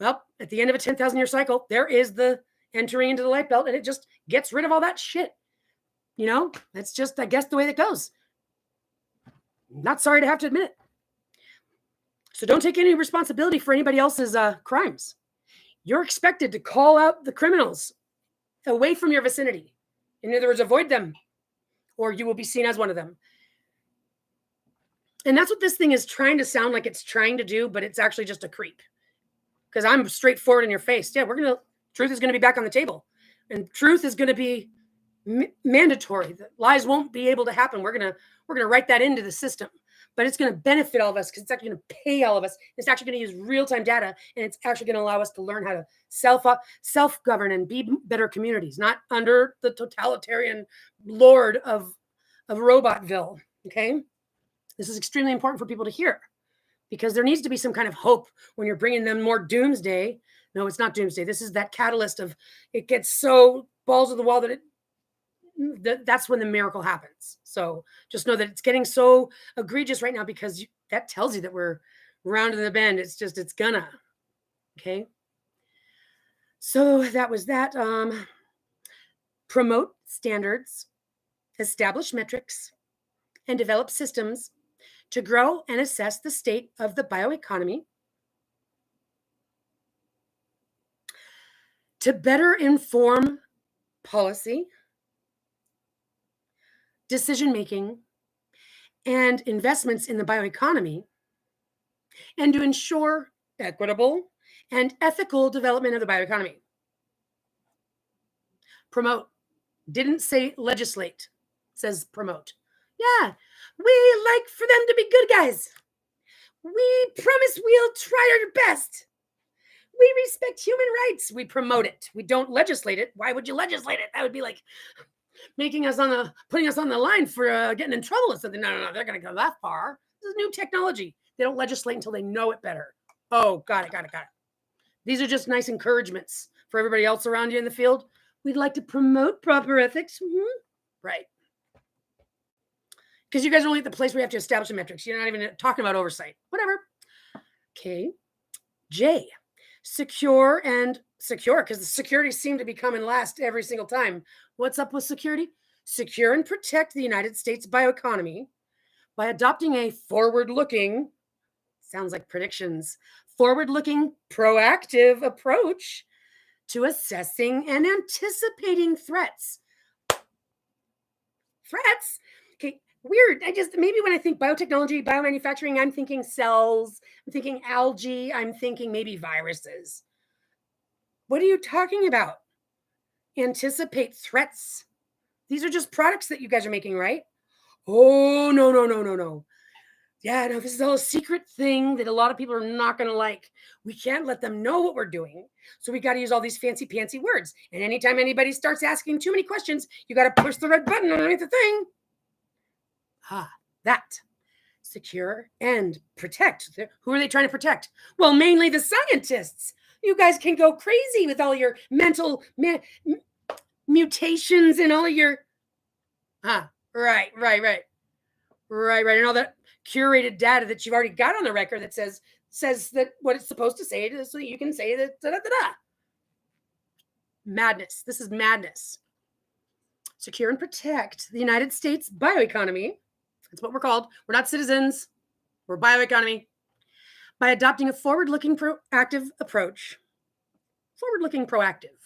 Well, at the end of a 10,000 year cycle, there is the entering into the light belt and it just gets rid of all that shit. That's just, I guess, the way that goes. Not sorry to have to admit it. So don't take any responsibility for anybody else's crimes. You're expected to call out the criminals away from your vicinity. In other words, avoid them, or you will be seen as one of them. And that's what this thing is trying to sound like it's trying to do, but it's actually just a creep. Because I'm straightforward in your face. Yeah, truth is going to be back on the table. And truth is going to be mandatory. The lies won't be able to happen. We're going to write that into the system. But it's going to benefit all of us because it's actually going to pay all of us. It's actually going to use real-time data, and it's actually going to allow us to learn how to self-govern and be better communities, not under the totalitarian lord of of Robotville, okay? This is extremely important for people to hear because there needs to be some kind of hope when you're bringing them more doomsday. No, it's not doomsday. This is that catalyst of it gets so balls to the wall that that's when the miracle happens. So just know that it's getting so egregious right now because that tells you that we're rounding the bend. It's gonna, okay? So that was that. Promote standards, establish metrics, and develop systems to grow and assess the state of the bioeconomy, to better inform policy, decision-making, and investments in the bioeconomy, and to ensure equitable and ethical development of the bioeconomy. Promote. Didn't say legislate. Says promote. Yeah, we like for them to be good guys. We promise we'll try our best. We respect human rights. We promote it. We don't legislate it. Why would you legislate it? That would be like putting us on the line for getting in trouble or something. No. They're going to go that far. This is new technology. They don't legislate until they know it better. Oh, got it. These are just nice encouragements for everybody else around you in the field. We'd like to promote proper ethics. Mm-hmm. Right. Because you guys are only at the place where you have to establish the metrics. You're not even talking about oversight. Whatever. Okay. J. Secure, because the security seem to be coming last every single time. What's up with security? Secure and protect the United States bioeconomy by adopting a forward-looking, sounds like predictions, forward-looking, proactive approach to assessing and anticipating threats. Threats? Okay, weird. Maybe when I think biotechnology, biomanufacturing, I'm thinking cells, I'm thinking algae, I'm thinking maybe viruses. What are you talking about? Anticipate threats. These are just products that you guys are making, right? Oh, no. Yeah, no, this is all a secret thing that a lot of people are not going to like. We can't let them know what we're doing. So we got to use all these fancy words. And anytime anybody starts asking too many questions, you got to push the red button underneath the thing. That. Secure and protect. Who are they trying to protect? Well, mainly the scientists. You guys can go crazy with all your mental mutations and all of your... Right. And all that curated data that you've already got on the record that says that what it's supposed to say so you can say that Madness. This is madness. Secure and protect the United States bioeconomy. That's what we're called. We're not citizens. We're bioeconomy. By adopting a forward-looking proactive approach. Forward-looking proactive.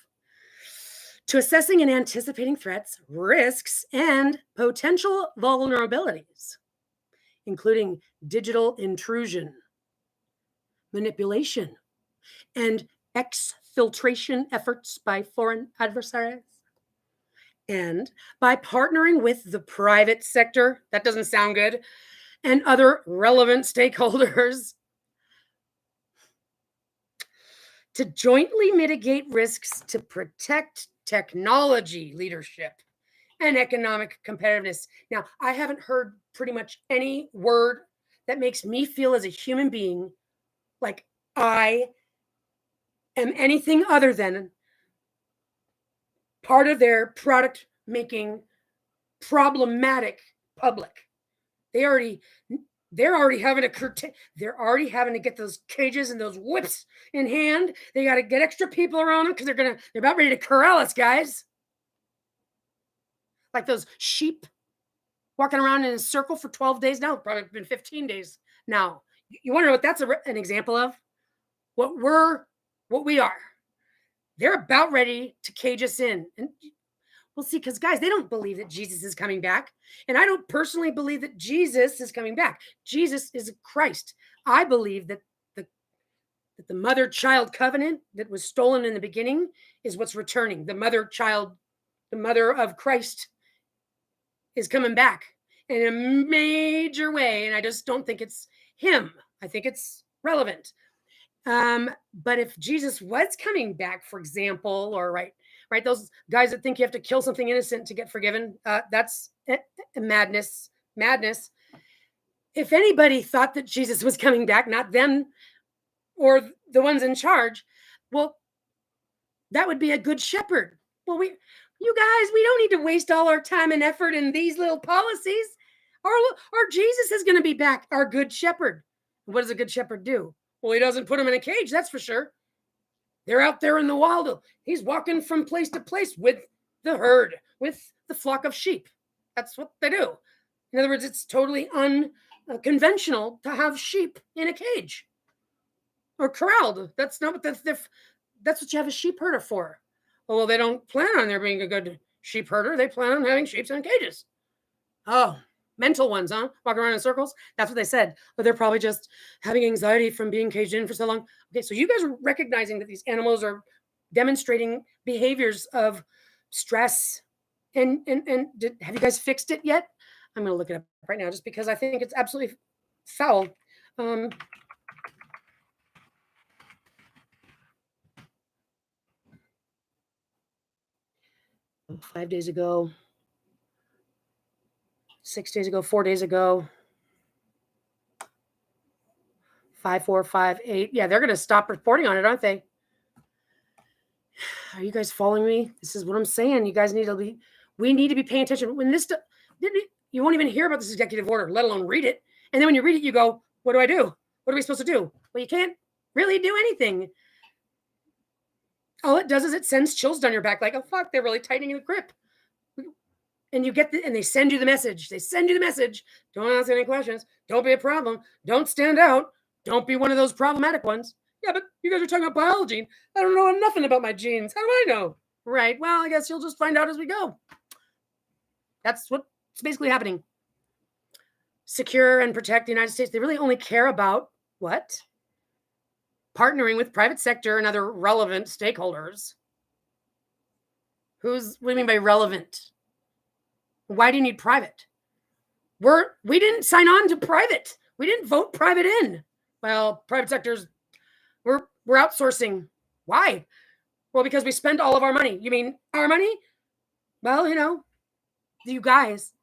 To assessing and anticipating threats, risks, and potential vulnerabilities, including digital intrusion, manipulation, and exfiltration efforts by foreign adversaries, and by partnering with the private sector, that doesn't sound good, and other relevant stakeholders to jointly mitigate risks to protect technology leadership and economic competitiveness. Now, I haven't heard pretty much any word that makes me feel as a human being like I am anything other than part of their product making problematic public. They're already having to get those cages and those whips in hand. They got to get extra people around them because they're about ready to corral us, guys. Like those sheep walking around in a circle for 12 days now. Probably been 15 days now. You want to know what that's an example of? What we are. They're about ready to cage us in. And we'll see, because guys, they don't believe that Jesus is coming back. And I don't personally believe that Jesus is coming back. Jesus is Christ. I believe that the mother-child covenant that was stolen in the beginning is what's returning. The mother of Christ is coming back in a major way. And I just don't think it's him. I think it's relevant. But if Jesus was coming back, for example, or right right? Those guys that think you have to kill something innocent to get forgiven. That's madness. Madness. If anybody thought that Jesus was coming back, not them or the ones in charge, well, that would be a good shepherd. Well, you guys, we don't need to waste all our time and effort in these little policies. Our Jesus is going to be back, our good shepherd. What does a good shepherd do? Well, he doesn't put them in a cage, that's for sure. They're out there in the wild. He's walking from place to place with the herd, with the flock of sheep. That's what they do. In other words, it's totally unconventional to have sheep in a cage or corralled. That's not what that's what you have a sheep herder for. Well, they don't plan on there being a good sheep herder. They plan on having sheep in cages. Oh, mental ones, huh? Walking around in circles. That's what they said. But they're probably just having anxiety from being caged in for so long. Okay, so you guys are recognizing that these animals are demonstrating behaviors of stress. And have you guys fixed it yet? I'm going to look it up right now just because I think it's absolutely foul. 5 days ago, 6 days ago, 4 days ago, 5, 4, 5, 8. Yeah, they're going to stop reporting on it, aren't they? Are you guys following me? This is what I'm saying. You guys we need to be paying attention. When you won't even hear about this executive order, let alone read it. And then when you read it, you go, what do I do? What are we supposed to do? Well, you can't really do anything. All it does is it sends chills down your back, like, oh, fuck, they're really tightening the grip. And you get and they send you the message. They send you the message. Don't ask any questions. Don't be a problem. Don't stand out. Don't be one of those problematic ones. Yeah, but you guys are talking about biology. I don't know nothing about my genes. How do I know? Right. Well, I guess you'll just find out as we go. That's what's basically happening. Secure and protect the United States. They really only care about what? Partnering with private sector and other relevant stakeholders. What do you mean by relevant? Why do you need private? We didn't sign on to private. We didn't vote private in. Well, private sectors, we're outsourcing. Why? Well, because we spend all of our money. You mean our money? Well, you guys.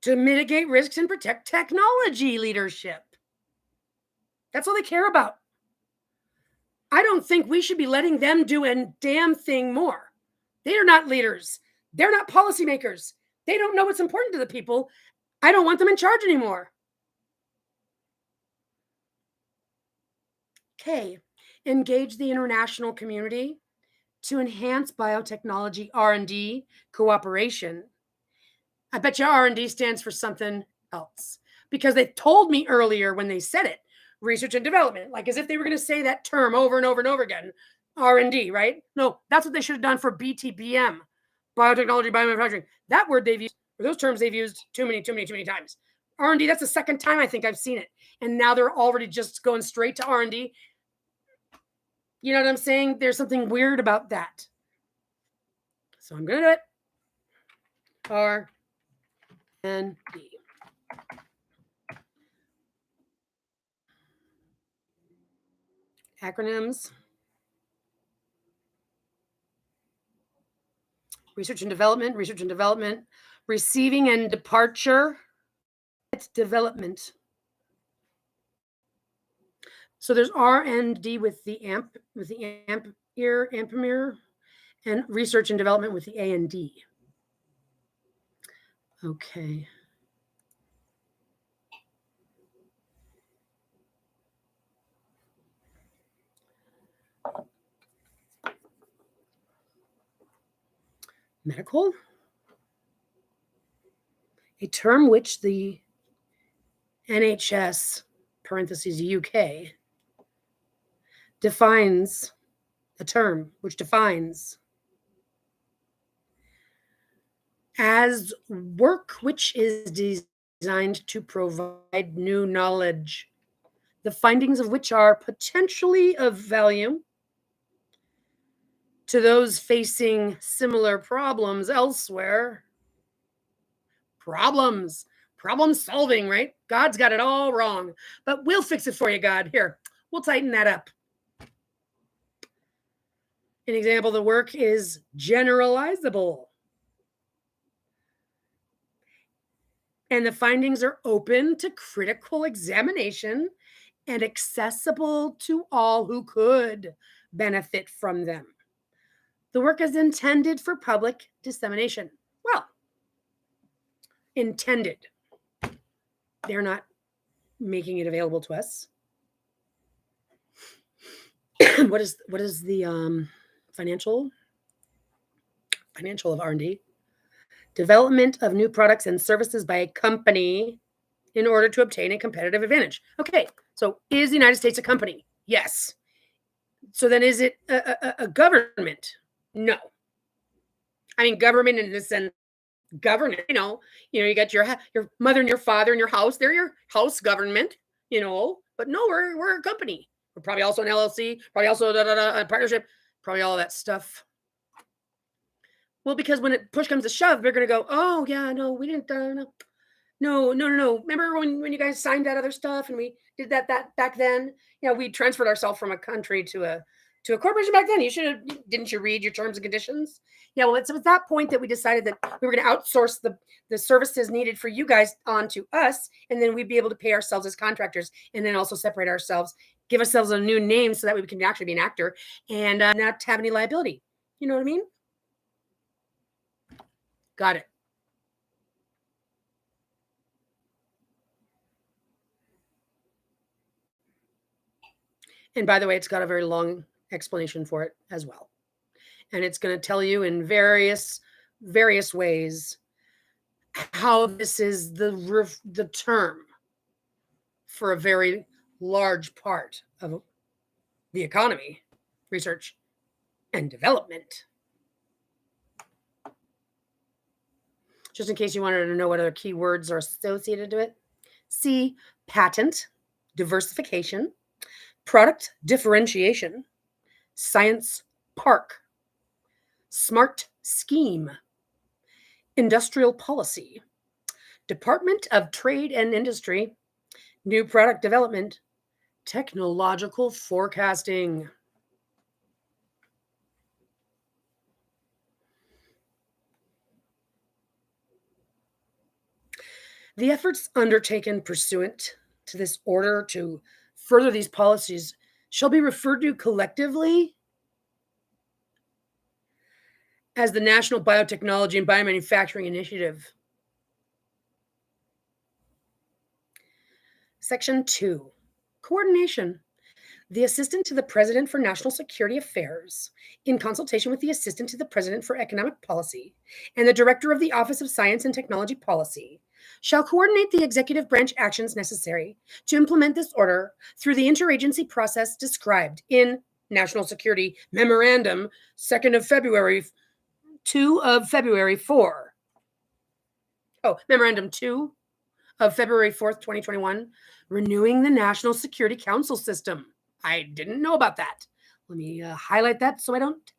To mitigate risks and protect technology leadership. That's all they care about. I don't think we should be letting them do a damn thing more. They are not leaders. They're not policymakers. They don't know what's important to the people. I don't want them in charge anymore. Okay, engage the international community to enhance biotechnology R&D cooperation. I bet you R&D stands for something else because they told me earlier when they said it, research and development, like as if they were going to say that term over and over and over again. R&D, right? No, that's what they should have done for BTBM, biotechnology, biomanufacturing. That word they've used, or those terms they've used too many times. R&D, that's the second time I think I've seen it. And now they're already just going straight to R&D. You know what I'm saying? There's something weird about that. So I'm going to do it. R&D. Acronyms. Research and development, receiving and departure, development. So there's R&D with the ampere, and research and development with the A&D. Okay. Medical, a term which the NHS, parentheses UK, defines a term which defines as work which is designed to provide new knowledge, the findings of which are potentially of value to those facing similar problems elsewhere. Problem solving, right? God's got it all wrong, but we'll fix it for you, God. Here, we'll tighten that up. An example of the work is generalizable. And the findings are open to critical examination and accessible to all who could benefit from them. The work is intended for public dissemination. Well, intended. They're not making it available to us. What is the financial of R&D? Development of new products and services by a company in order to obtain a competitive advantage. Okay, so is the United States a company? Yes. So then is it a government? No. I mean, government in the sense, government, you got your mother and your father and your house. They're your house government, but no, we're a company. We're probably also an LLC, probably also a partnership, probably all that stuff. Well, because when push comes to shove, they're going to go, oh, yeah, no, we didn't, no. Remember when you guys signed that other stuff and we did that back then? We transferred ourselves from a country to a corporation back then. Didn't you read your terms and conditions? Yeah, well, it's at that point that we decided that we were going to outsource the services needed for you guys onto us, and then we'd be able to pay ourselves as contractors, and then also separate ourselves, give ourselves a new name so that we can actually be an actor and not have any liability. You know what I mean? Got it. And by the way, it's got a very long explanation for it as well. And it's going to tell you in various ways how this is the term for a very large part of the economy, research, and development. Just in case you wanted to know what other keywords are associated to it, see patent, diversification, product differentiation, science park, smart scheme, industrial policy, Department of Trade and Industry, new product development, technological forecasting. The efforts undertaken pursuant to this order to further these policies shall be referred to collectively as the National Biotechnology and Biomanufacturing Initiative. Section 2, coordination. The Assistant to the President for National Security Affairs, in consultation with the Assistant to the President for Economic Policy and the Director of the Office of Science and Technology Policy, shall coordinate the executive branch actions necessary to implement this order through the interagency process described in National Security Memorandum 2nd of February, 2 of February 4. Oh, Memorandum 2 of February 4th, 2021, renewing the National Security Council system. I didn't know about that. Let me highlight that so I don't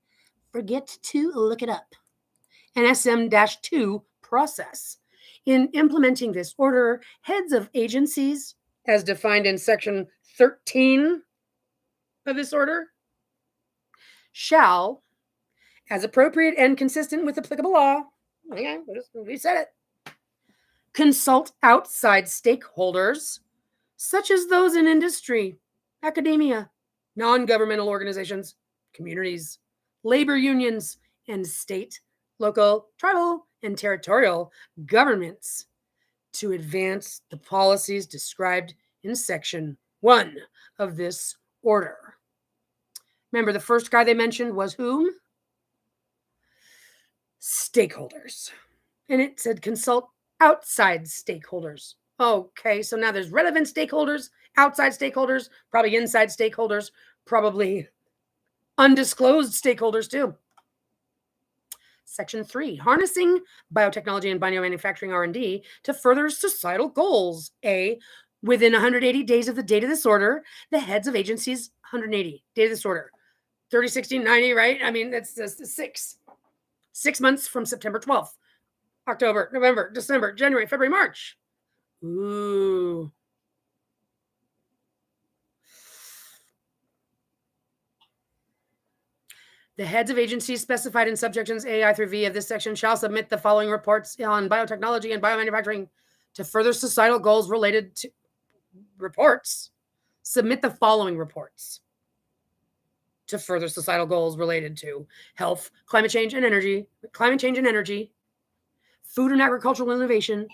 forget to look it up. An SM-2 process. In implementing this order, heads of agencies, as defined in Section 13 of this order, shall, as appropriate and consistent with applicable law, we said it, consult outside stakeholders, such as those in industry, academia, non-governmental organizations, communities, labor unions, and state, local, tribal, and territorial governments to advance the policies described in Section 1 of this order. Remember, the first guy they mentioned was whom? Stakeholders. And it said consult outside stakeholders. Okay, so now there's relevant stakeholders, outside stakeholders, probably inside stakeholders, probably undisclosed stakeholders too. Section 3, harnessing biotechnology and biomanufacturing R&D to further societal goals. A, within 180 days of the date of this order, the heads of agencies, 180, date of this order, 30, 60, 90, right? I mean, that's 6 months from September 12th, October, November, December, January, February, March. Ooh. The heads of agencies specified in subsections A, I through V of this section shall submit the following reports on biotechnology and biomanufacturing to further societal goals related to reports. Submit the following reports to further societal goals related to health, climate change and energy, food and agricultural innovation,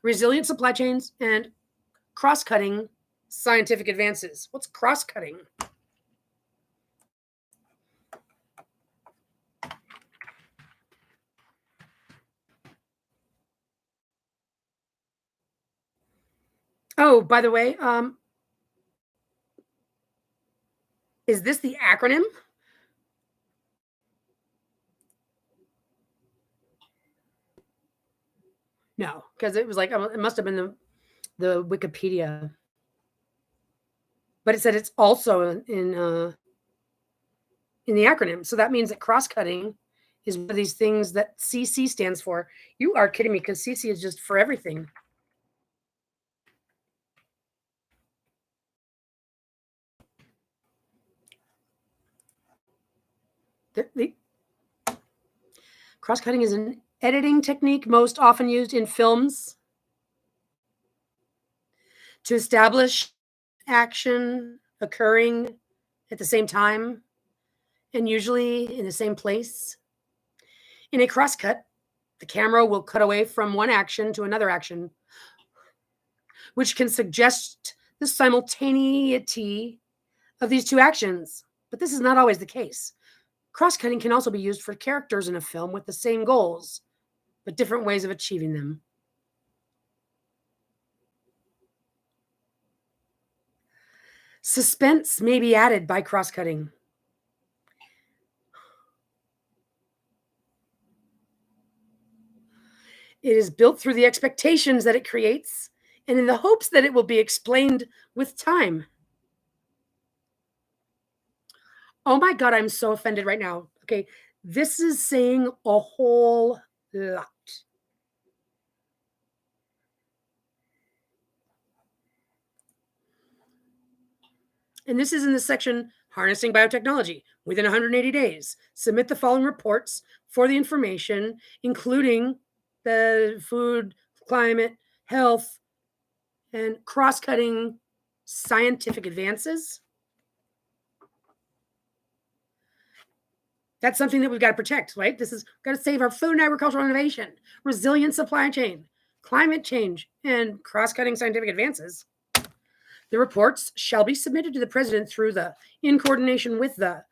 resilient supply chains, and cross-cutting scientific advances. What's cross-cutting? Oh, by the way, is this the acronym? No, because it was like it must have been the Wikipedia, but it said it's also in the acronym. So that means that cross-cutting is one of these things that CC stands for. You are kidding me, because CC is just for everything. The cross-cutting is an editing technique most often used in films to establish action occurring at the same time and usually in the same place. In a crosscut, the camera will cut away from one action to another action, which can suggest the simultaneity of these two actions. But this is not always the case. Cross-cutting can also be used for characters in a film with the same goals, but different ways of achieving them. Suspense may be added by cross-cutting. It is built through the expectations that it creates and in the hopes that it will be explained with time. Oh my God, I'm so offended right now. Okay, this is saying a whole lot. And this is in the section Harnessing Biotechnology. Within 180 days, submit the following reports for the information, including the food, climate, health, and cross-cutting scientific advances. That's something that we've got to protect, right? This is got to save our food and agricultural innovation, resilient supply chain, climate change, and cross-cutting scientific advances. The reports shall be submitted to the president through the, in coordination with the,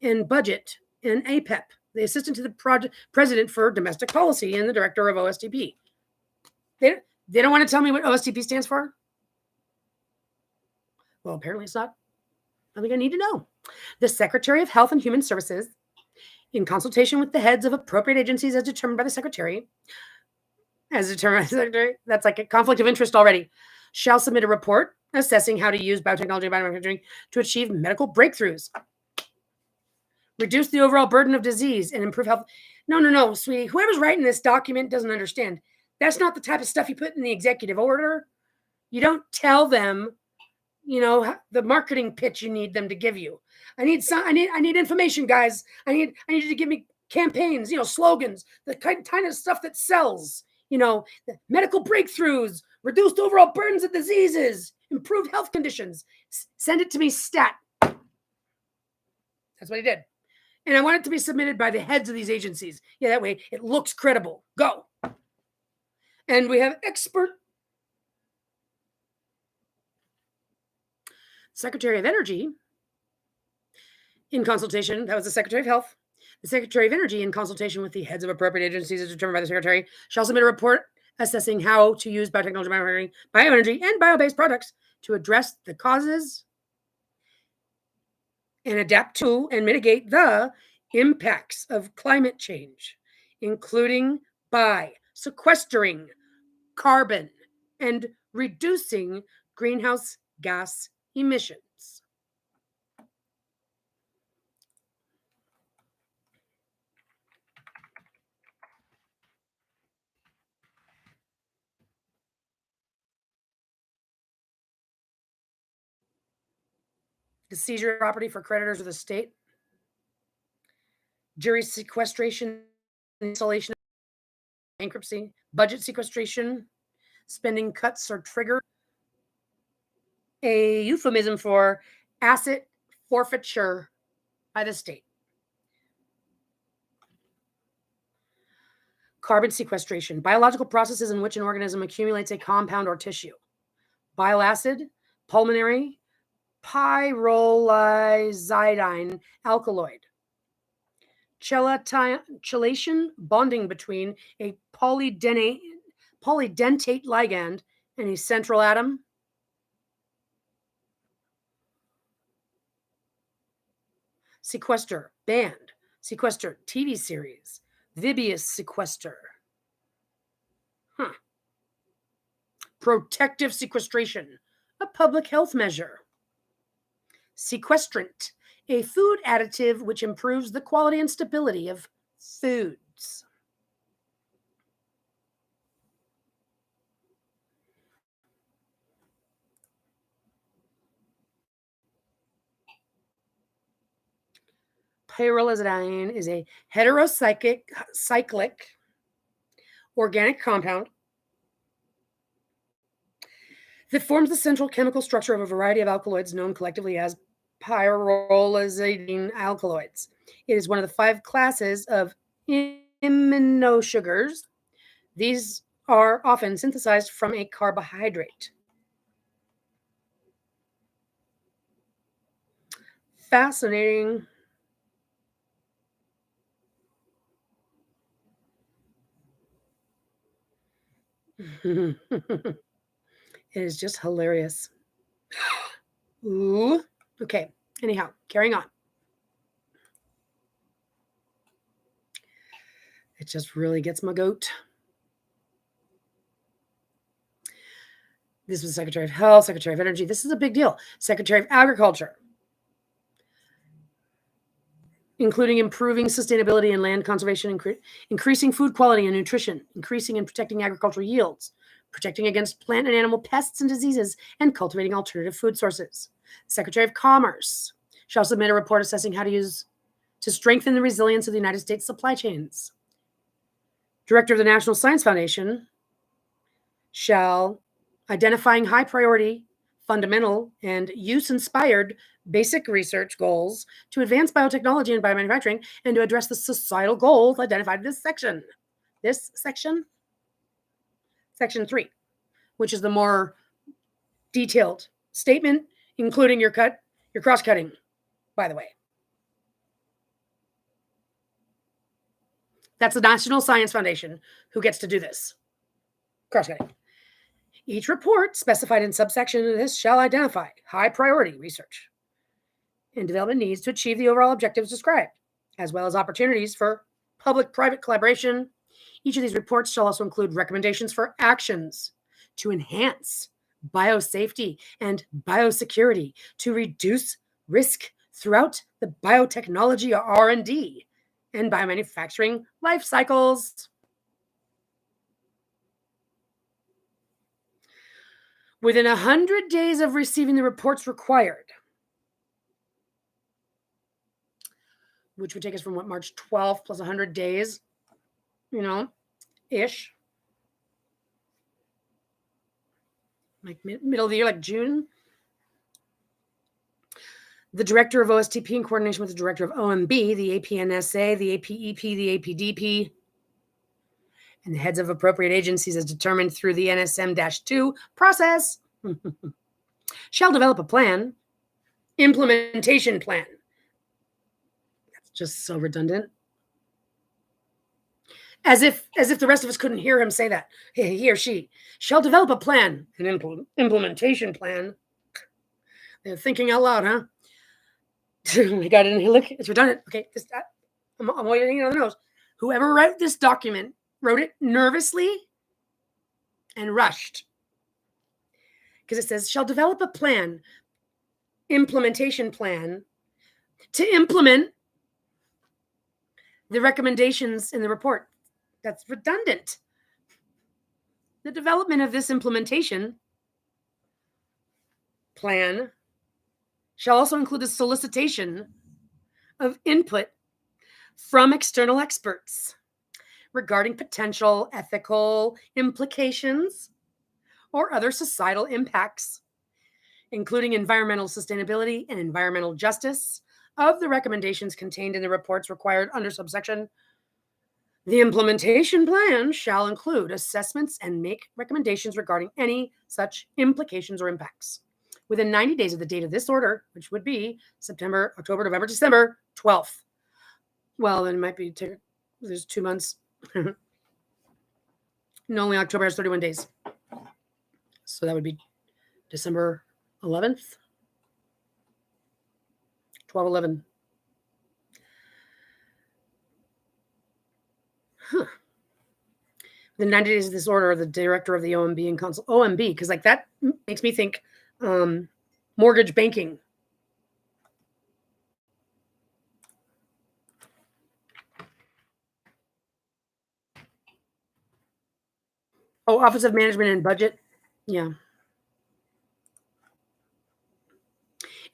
in budget, and APEP, the assistant to the president for domestic policy and the director of OSTP. They don't want to tell me what OSTP stands for? Well, apparently it's not. I think I need to know. The Secretary of Health and Human Services, in consultation with the heads of appropriate agencies as determined by the Secretary, that's like a conflict of interest already, shall submit a report assessing how to use biotechnology and biomanufacturing to achieve medical breakthroughs, reduce the overall burden of disease, and improve health. No, sweetie. Whoever's writing this document doesn't understand. That's not the type of stuff you put in the executive order. You don't tell them, the marketing pitch you need them to give you. I need information, guys. I need you to give me campaigns, slogans, the kind of stuff that sells. The medical breakthroughs, reduced overall burdens of diseases, improved health conditions. Send it to me stat. That's what he did. And I want it to be submitted by the heads of these agencies. Yeah, that way it looks credible. Go. And we have expert Secretary of Energy in consultation. That was the Secretary of Health. The Secretary of Energy, in consultation with the heads of appropriate agencies as determined by the Secretary, shall submit a report assessing how to use biotechnology, bioenergy, and bio-based products to address the causes and adapt to and mitigate the impacts of climate change, including by sequestering carbon and reducing greenhouse gas emissions. The seizure of property for creditors of the state. jury sequestration, installation of bankruptcy, budget sequestration, spending cuts are triggered, a euphemism for asset forfeiture by the state. Carbon sequestration, biological processes in which an organism accumulates a compound or tissue. Bile acid, pulmonary, pyrrolizidine alkaloid. Chelation, bonding between a polydentate ligand and a central atom. Sequester, band. Sequester, TV series. Vibius sequester. Protective sequestration, a public health measure. Sequestrant, a food additive which improves the quality and stability of foods. Pyrrolizidine is a heterocyclic organic compound that forms the central chemical structure of a variety of alkaloids known collectively as pyrrolizidine alkaloids. It is one of the 5 classes of aminosugars. These are often synthesized from a carbohydrate. Fascinating. It is just hilarious. Ooh. Okay. Anyhow, carrying on. It just really gets my goat. This was Secretary of Health, Secretary of Energy. This is a big deal. Secretary of Agriculture, including improving sustainability and land conservation, increasing food quality and nutrition, increasing and protecting agricultural yields, protecting against plant and animal pests and diseases, and cultivating alternative food sources. Secretary of Commerce shall submit a report assessing how to strengthen the resilience of the United States supply chains. Director of the National Science Foundation shall identifying high priority, fundamental, and use-inspired basic research goals to advance biotechnology and biomanufacturing and to address the societal goals identified in this section. This section? Section 3, which is the more detailed statement, including your cross-cutting, by the way. That's the National Science Foundation who gets to do this. Cross-cutting. Each report specified in subsection of this shall identify high priority research and development needs to achieve the overall objectives described, as well as opportunities for public-private collaboration. Each of these reports shall also include recommendations for actions to enhance biosafety and biosecurity, to reduce risk throughout the biotechnology R&D and biomanufacturing life cycles. Within 100 days of receiving the reports required, which would take us from March 12th plus 100 days, ish. Like middle of the year, like June. The director of OSTP in coordination with the director of OMB, the APNSA, the APEP, the APDP, and the heads of appropriate agencies as determined through the NSM-2 process, shall develop a plan, implementation plan. That's just so redundant. As if the rest of us couldn't hear him say that. He or she shall develop a plan, an implementation plan. They're thinking out loud, huh? Oh my God, look, it's redundant. Okay, I'm waiting on the nose. Whoever wrote this document wrote it nervously and rushed. Because it says, shall develop a plan, implementation plan, to implement the recommendations in the report. That's redundant. The development of this implementation plan shall also include the solicitation of input from external experts regarding potential ethical implications or other societal impacts, including environmental sustainability and environmental justice, of the recommendations contained in the reports required under subsection. The implementation plan shall include assessments and make recommendations regarding any such implications or impacts within 90 days of the date of this order, which would be September, October, November, December 12th. Well, then it might be, there's 2 months. No, only October has 31 days. So that would be December 11th. 12/11. The 90 days of this order, the director of the OMB and council, OMB, because like that makes me think mortgage banking. Oh, Office of Management and Budget. Yeah.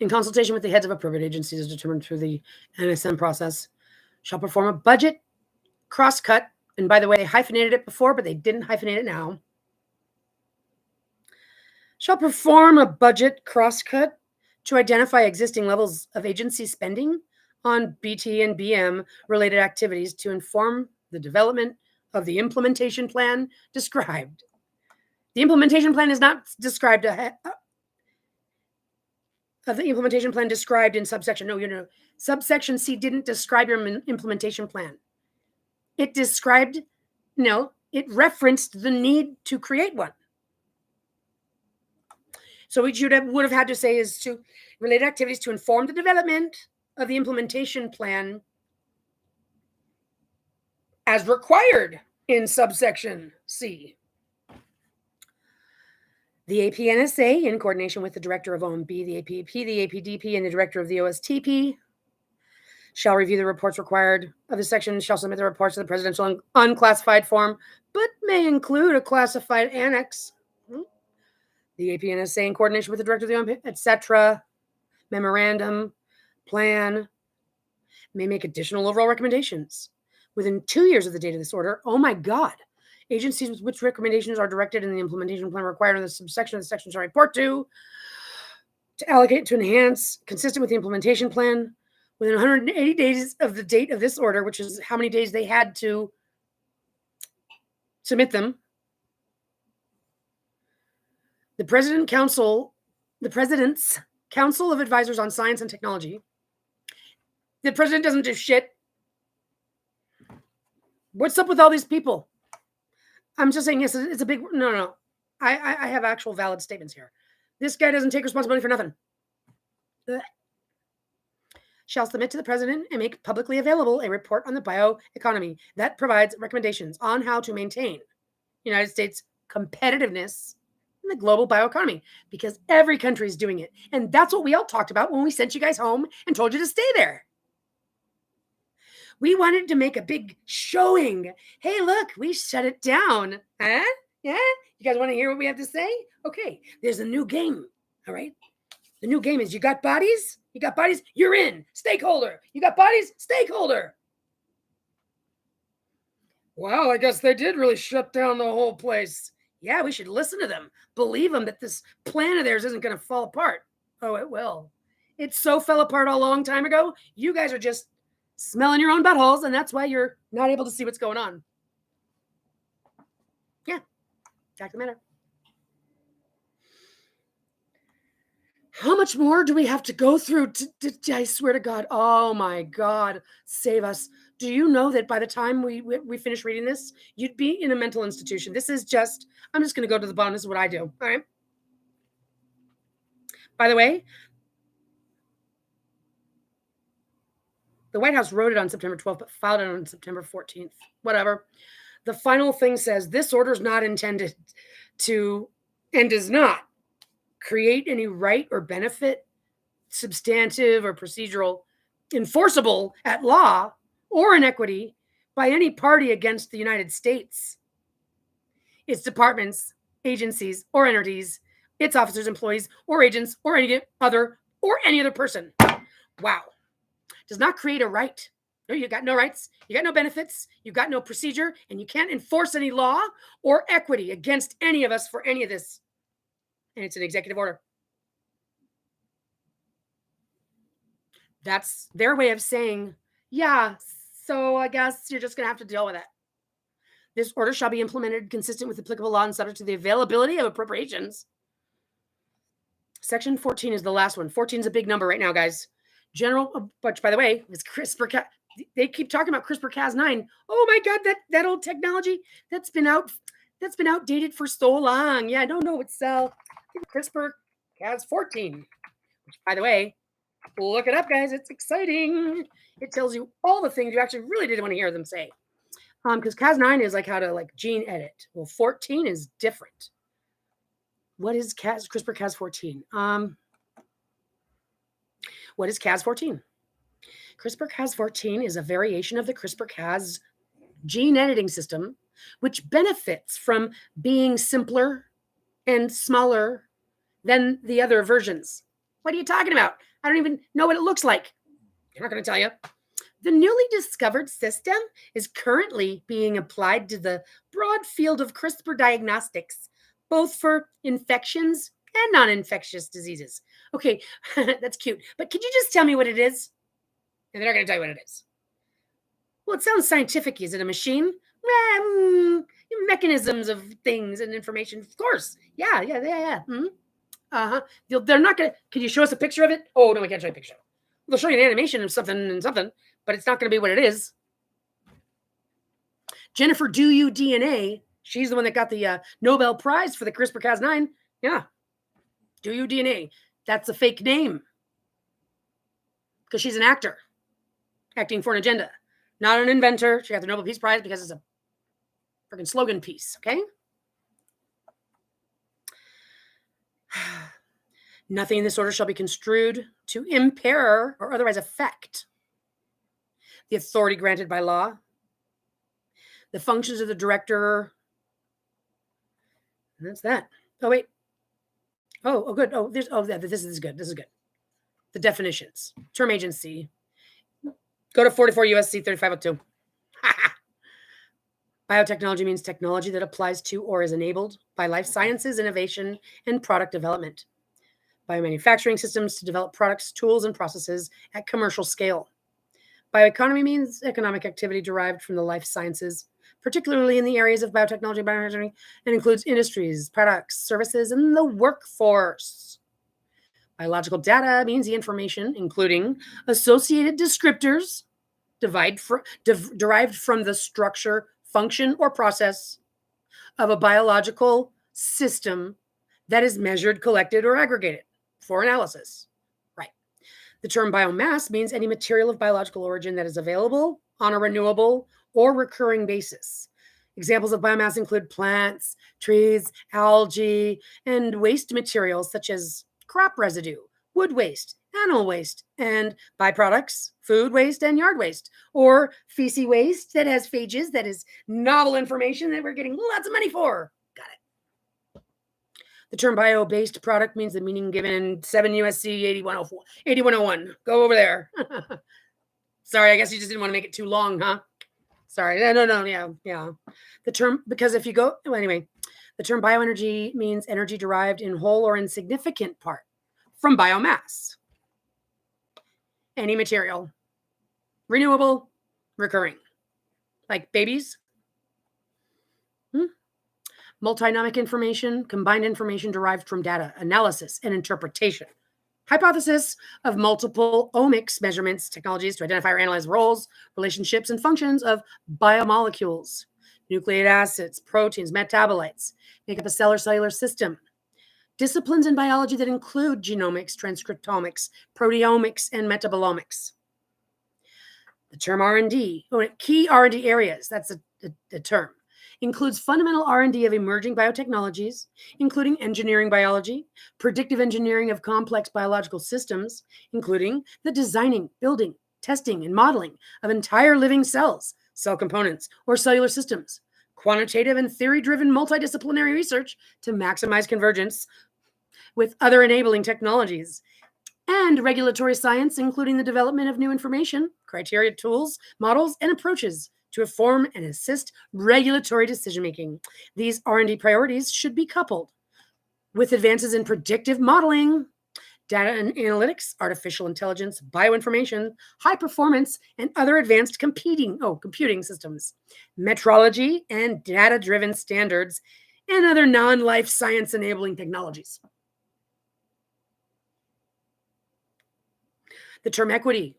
In consultation with the heads of appropriate agencies as determined through the NSM process, shall perform a budget cross-cut. And by the way, they hyphenated it before, but they didn't hyphenate it now. Shall perform a budget cross-cut to identify existing levels of agency spending on BT and BM related activities to inform the development of the implementation plan described. The implementation plan is not described of the implementation plan described in subsection. No, subsection C didn't describe your implementation plan. It described, it referenced the need to create one. So what you would have had to say is to related activities to inform the development of the implementation plan as required in subsection C. The APNSA, in coordination with the director of OMB, the APP, the APDP, and the director of the OSTP, shall review the reports required of this section, shall submit the reports to the presidential unclassified form, but may include a classified annex. The APNSA, in coordination with the director of the OMB, etc., memorandum, plan, may make additional overall recommendations. Within 2 years of the date of this order, oh my God, agencies with which recommendations are directed in the implementation plan required in the subsection of the section shall report to allocate, to enhance, consistent with the implementation plan, within 180 days of the date of this order, which is how many days they had to submit them. The President's Council of Advisors on Science and Technology. The president doesn't do shit. What's up with all these people? I'm just saying, yes, it's a big, no. I have actual valid statements here. This guy doesn't take responsibility for nothing. Shall submit to the president and make publicly available a report on the bioeconomy that provides recommendations on how to maintain United States competitiveness in the global bioeconomy, because every country is doing it. And that's what we all talked about when we sent you guys home and told you to stay there. We wanted to make a big showing. Hey, look, we shut it down. Huh? Yeah? You guys want to hear what we have to say? Okay, there's a new game. All right? The new game is you got bodies? You got bodies? You're in. Stakeholder. You got bodies? Stakeholder. Well, I guess they did really shut down the whole place. Yeah, we should listen to them. Believe them that this plan of theirs isn't going to fall apart. Oh, it will. It so fell apart a long time ago. You guys are just smelling your own buttholes, and that's why you're not able to see what's going on. Yeah, fact of the matter. How much more do we have to go through? I swear to God. Oh my God, save us. Do you know that by the time we finish reading this, you'd be in a mental institution? This is just, I'm just going to go to the bottom. This is what I do. All right. By the way, the White House wrote it on September 12th, but filed it on September 14th. Whatever. The final thing says this order is not intended to, and does not create any right or benefit, substantive or procedural, enforceable at law or in equity by any party against the United States, its departments, agencies, or entities, its officers, employees, or agents, or any other person. Wow. Does not create a right. You got no rights, you got no benefits, you got no procedure, and you can't enforce any law or equity against any of us for any of this. And it's an executive order. That's their way of saying, yeah, so I guess you're just going to have to deal with it. This order shall be implemented consistent with applicable law and subject to the availability of appropriations. Section 14 is the last one. 14 is a big number right now, guys. General, which by the way, is CRISPR. They keep talking about CRISPR-Cas9. Oh my God, that old technology that's been outdated for so long. Yeah, I don't know. It's CRISPR-Cas14. Which, by the way, look it up, guys. It's exciting. It tells you all the things you actually really didn't want to hear them say. Because Cas9 is like how to gene edit. Well, 14 is different. What is CRISPR-Cas14? What is Cas14? CRISPR-Cas14 is a variation of the CRISPR-Cas gene editing system, which benefits from being simpler and smaller than the other versions. What are you talking about? I don't even know what it looks like. I'm not going to tell you. The newly discovered system is currently being applied to the broad field of CRISPR diagnostics, both for infections and non-infectious diseases. Okay, that's cute. But could you just tell me what it is? And they're not going to tell you what it is. Well, it sounds scientific. Is it a machine? Mechanisms of things and information. Of course. Yeah. Uh-huh. They're not going to. Can you show us a picture of it? Oh, no, we can't show you a picture. They'll show you an animation of something, but it's not going to be what it is. Jennifer DNA. She's the one that got the Nobel Prize for the CRISPR-Cas9. Yeah. DNA. That's a fake name. Because she's an actor. Acting for an agenda. Not an inventor. She got the Nobel Peace Prize because it's a freaking slogan piece. Okay? Nothing in this order shall be construed to impair or otherwise affect the authority granted by law, the functions of the director. And that's that. Oh, wait. Oh, good. This is good. The definitions. Term agency. Go to 44 U.S.C. 3502. Biotechnology means technology that applies to or is enabled by life sciences, innovation, and product development. Biomanufacturing systems to develop products, tools, and processes at commercial scale. Bioeconomy means economic activity derived from the life sciences, particularly in the areas of biotechnology and biomanufacturing, and includes industries, products, services, and the workforce. Biological data means the information, including associated descriptors, derived from the structure, function, or process of a biological system that is measured, collected, or aggregated for analysis. Right. The term biomass means any material of biological origin that is available on a renewable or recurring basis. Examples of biomass include plants, trees, algae, and waste materials such as crop residue, wood waste, animal waste, and byproducts, food waste, and yard waste, or feces waste that has phages, that is novel information that we're getting lots of money for. Got it. The term bio-based product means the meaning given in 7 USC 8101. Go over there. Sorry, I guess you just didn't want to make it too long, huh? Sorry. No. Yeah. The term, because if you go, well, anyway, the term bioenergy means energy derived in whole or insignificant part from biomass. Any material. Renewable, recurring. Like babies. Multinomic information, combined information derived from data, analysis, and interpretation. Hypothesis of multiple omics measurements technologies to identify or analyze roles, relationships, and functions of biomolecules, nucleic acids, proteins, metabolites, make up a cellular system. Disciplines in biology that include genomics, transcriptomics, proteomics, and metabolomics. The term R&D, key R&D areas, that's a term, includes fundamental R&D of emerging biotechnologies, including engineering biology, predictive engineering of complex biological systems, including the designing, building, testing, and modeling of entire living cells, cell components, or cellular systems, quantitative and theory-driven multidisciplinary research to maximize convergence with other enabling technologies. and regulatory science, including the development of new information, criteria, tools, models, and approaches to inform and assist regulatory decision-making. These R&D priorities should be coupled with advances in predictive modeling, data and analytics, artificial intelligence, bioinformation, high performance, and other advanced computing systems, metrology and data-driven standards, and other non-life science enabling technologies. The term equity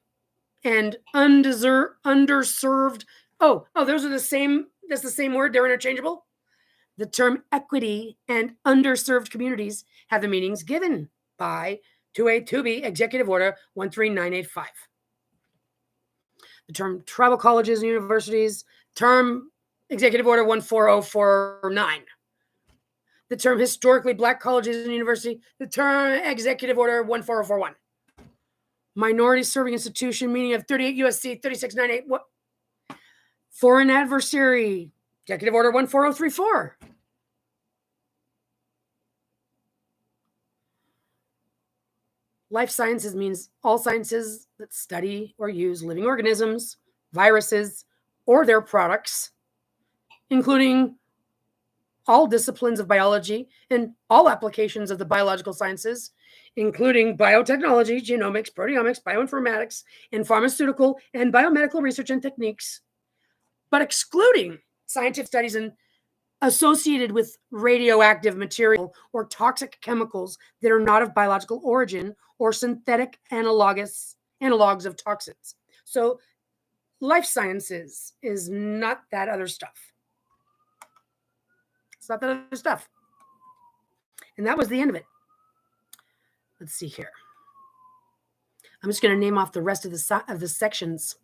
and underserved. Those are the same. That's the same word. They're interchangeable. The term equity and underserved communities have the meanings given by 2A2B Executive Order 13985. The term tribal colleges and universities, term Executive Order 14049. The term historically black colleges and university, the term Executive Order 14041. Minority serving institution, meaning of 38 USC 3698. What? Foreign adversary, Executive Order 14034. Life sciences means all sciences that study or use living organisms, viruses, or their products, including all disciplines of biology and all applications of the biological sciences, including biotechnology, genomics, proteomics, bioinformatics, and pharmaceutical and biomedical research and techniques, but excluding scientific studies associated with radioactive material or toxic chemicals that are not of biological origin or synthetic analogs of toxins. So life sciences is not that other stuff. It's not that other stuff. And that was the end of it. Let's see here. I'm just going to name off the rest of the sections.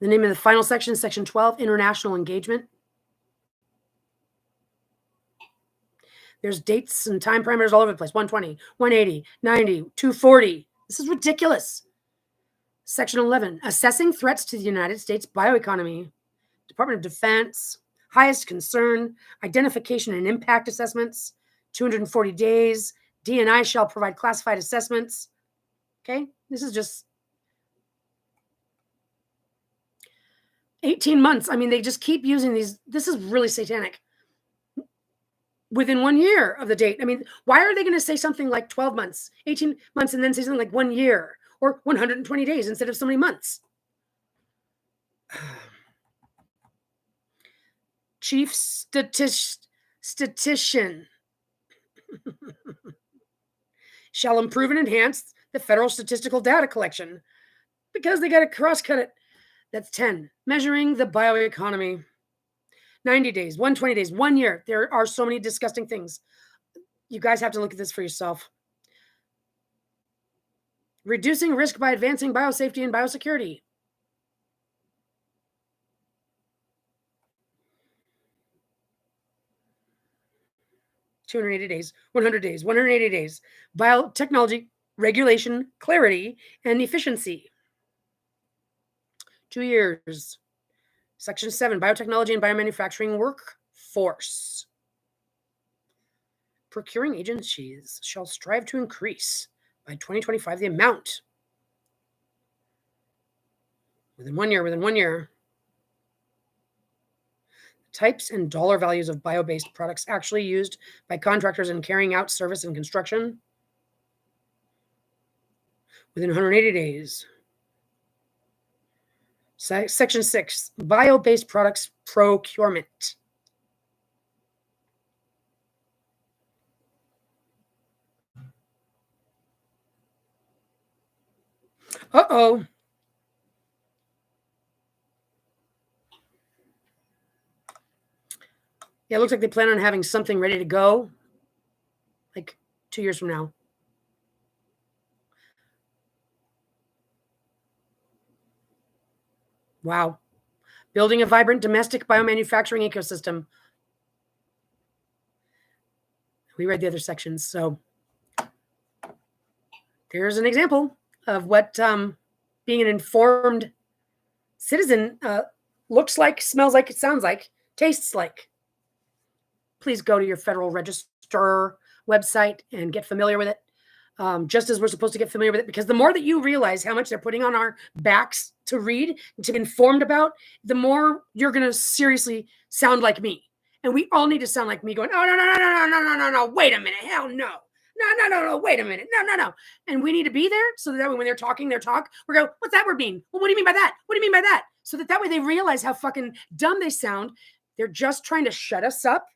The name of the final section is Section 12, International Engagement. There's dates and time parameters all over the place. 120, 180, 90, 240. This is ridiculous. Section 11, Assessing Threats to the United States Bioeconomy. Department of Defense, highest concern, identification and impact assessments, 240 days. D&I shall provide classified assessments. Okay, this is just 18 months. I mean, they just keep using these. This is really satanic. Within 1 year of the date. I mean, why are they going to say something like 12 months, 18 months, and then say something like 1 year or 120 days instead of so many months? Chief statistician shall improve and enhance the federal statistical data collection because they got to cross-cut it. That's 10. Measuring the bioeconomy. 90 days, 120 days, 1 year. There are so many disgusting things. You guys have to look at this for yourself. Reducing risk by advancing biosafety and biosecurity. $280 days, 100 days, 180 days. Biotechnology, regulation, clarity, and efficiency. 2 years. Section 7, Biotechnology and Biomanufacturing Workforce. Procuring agencies shall strive to increase by 2025 the amount. Within 1 year. Types and dollar values of bio-based products actually used by contractors in carrying out service and construction. Within 180 days. Section 6, bio-based products procurement. Uh-oh. Yeah, it looks like they plan on having something ready to go like 2 years from now. Wow. Building a vibrant domestic biomanufacturing ecosystem. We read the other sections, so there's an example of what being an informed citizen looks like, smells like, it sounds like, tastes like. Please go to your Federal Register website and get familiar with it. Just as we're supposed to get familiar with it, because the more that you realize how much they're putting on our backs to read and to be informed about, the more you're going to seriously sound like me. And we all need to sound like me going, oh, no, wait a minute. Hell no. No, wait a minute. No. And we need to be there so that when they're talking their talk, we go, what's that word mean? Well, what do you mean by that? What do you mean by that? So that way they realize how fucking dumb they sound. They're just trying to shut us up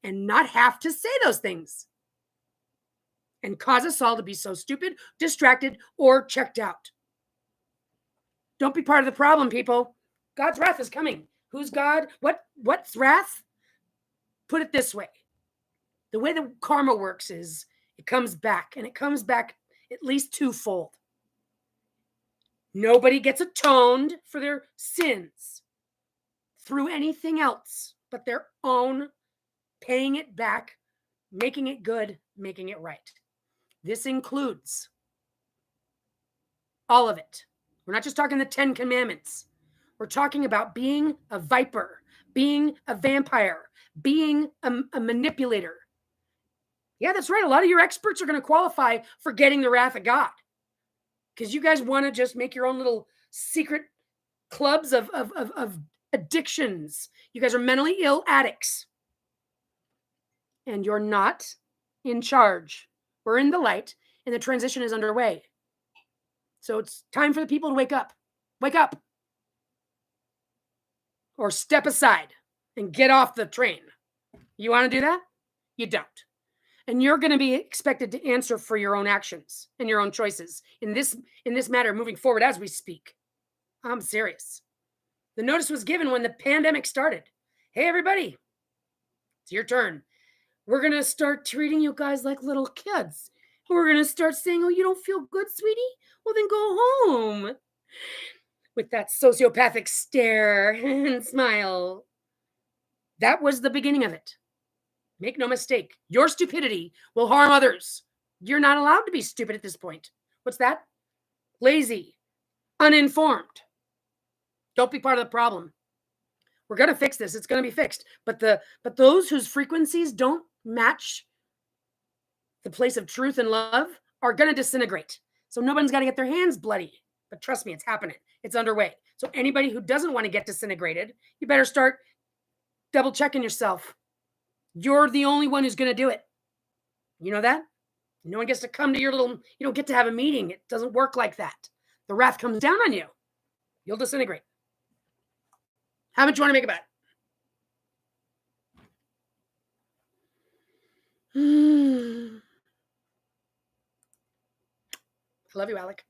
and not have to say those things and cause us all to be so stupid, distracted, or checked out. Don't be part of the problem, people. God's wrath is coming. Who's God? What's wrath? Put it this way. The way that karma works is it comes back, and it comes back at least twofold. Nobody gets atoned for their sins through anything else but their own paying it back, making it good, making it right. This includes all of it. We're not just talking the 10 commandments. We're talking about being a viper, being a vampire, being a manipulator. Yeah, that's right. A lot of your experts are going to qualify for getting the wrath of God because you guys want to just make your own little secret clubs of addictions. You guys are mentally ill addicts. And you're not in charge. We're in the light, and the transition is underway. So it's time for the people to wake up. Wake up. Or step aside and get off the train. You want to do that? You don't. And you're going to be expected to answer for your own actions and your own choices in this matter moving forward as we speak. I'm serious. The notice was given when the pandemic started. Hey, everybody, it's your turn. We're going to start treating you guys like little kids. We're going to start saying, oh, you don't feel good, sweetie? Well, then go home. With that sociopathic stare and smile. That was the beginning of it. Make no mistake. Your stupidity will harm others. You're not allowed to be stupid at this point. What's that? Lazy. Uninformed. Don't be part of the problem. We're going to fix this. It's going to be fixed. But those whose frequencies don't match the place of truth and love are going to disintegrate. So nobody's got to get their hands bloody. But trust me, it's happening. It's underway. So anybody who doesn't want to get disintegrated, you better start double checking yourself. You're the only one who's going to do it. You know that? No one gets to come to your little, you don't get to have a meeting. It doesn't work like that. The wrath comes down on you. You'll disintegrate. How much you want to make about it? I love you, Alec.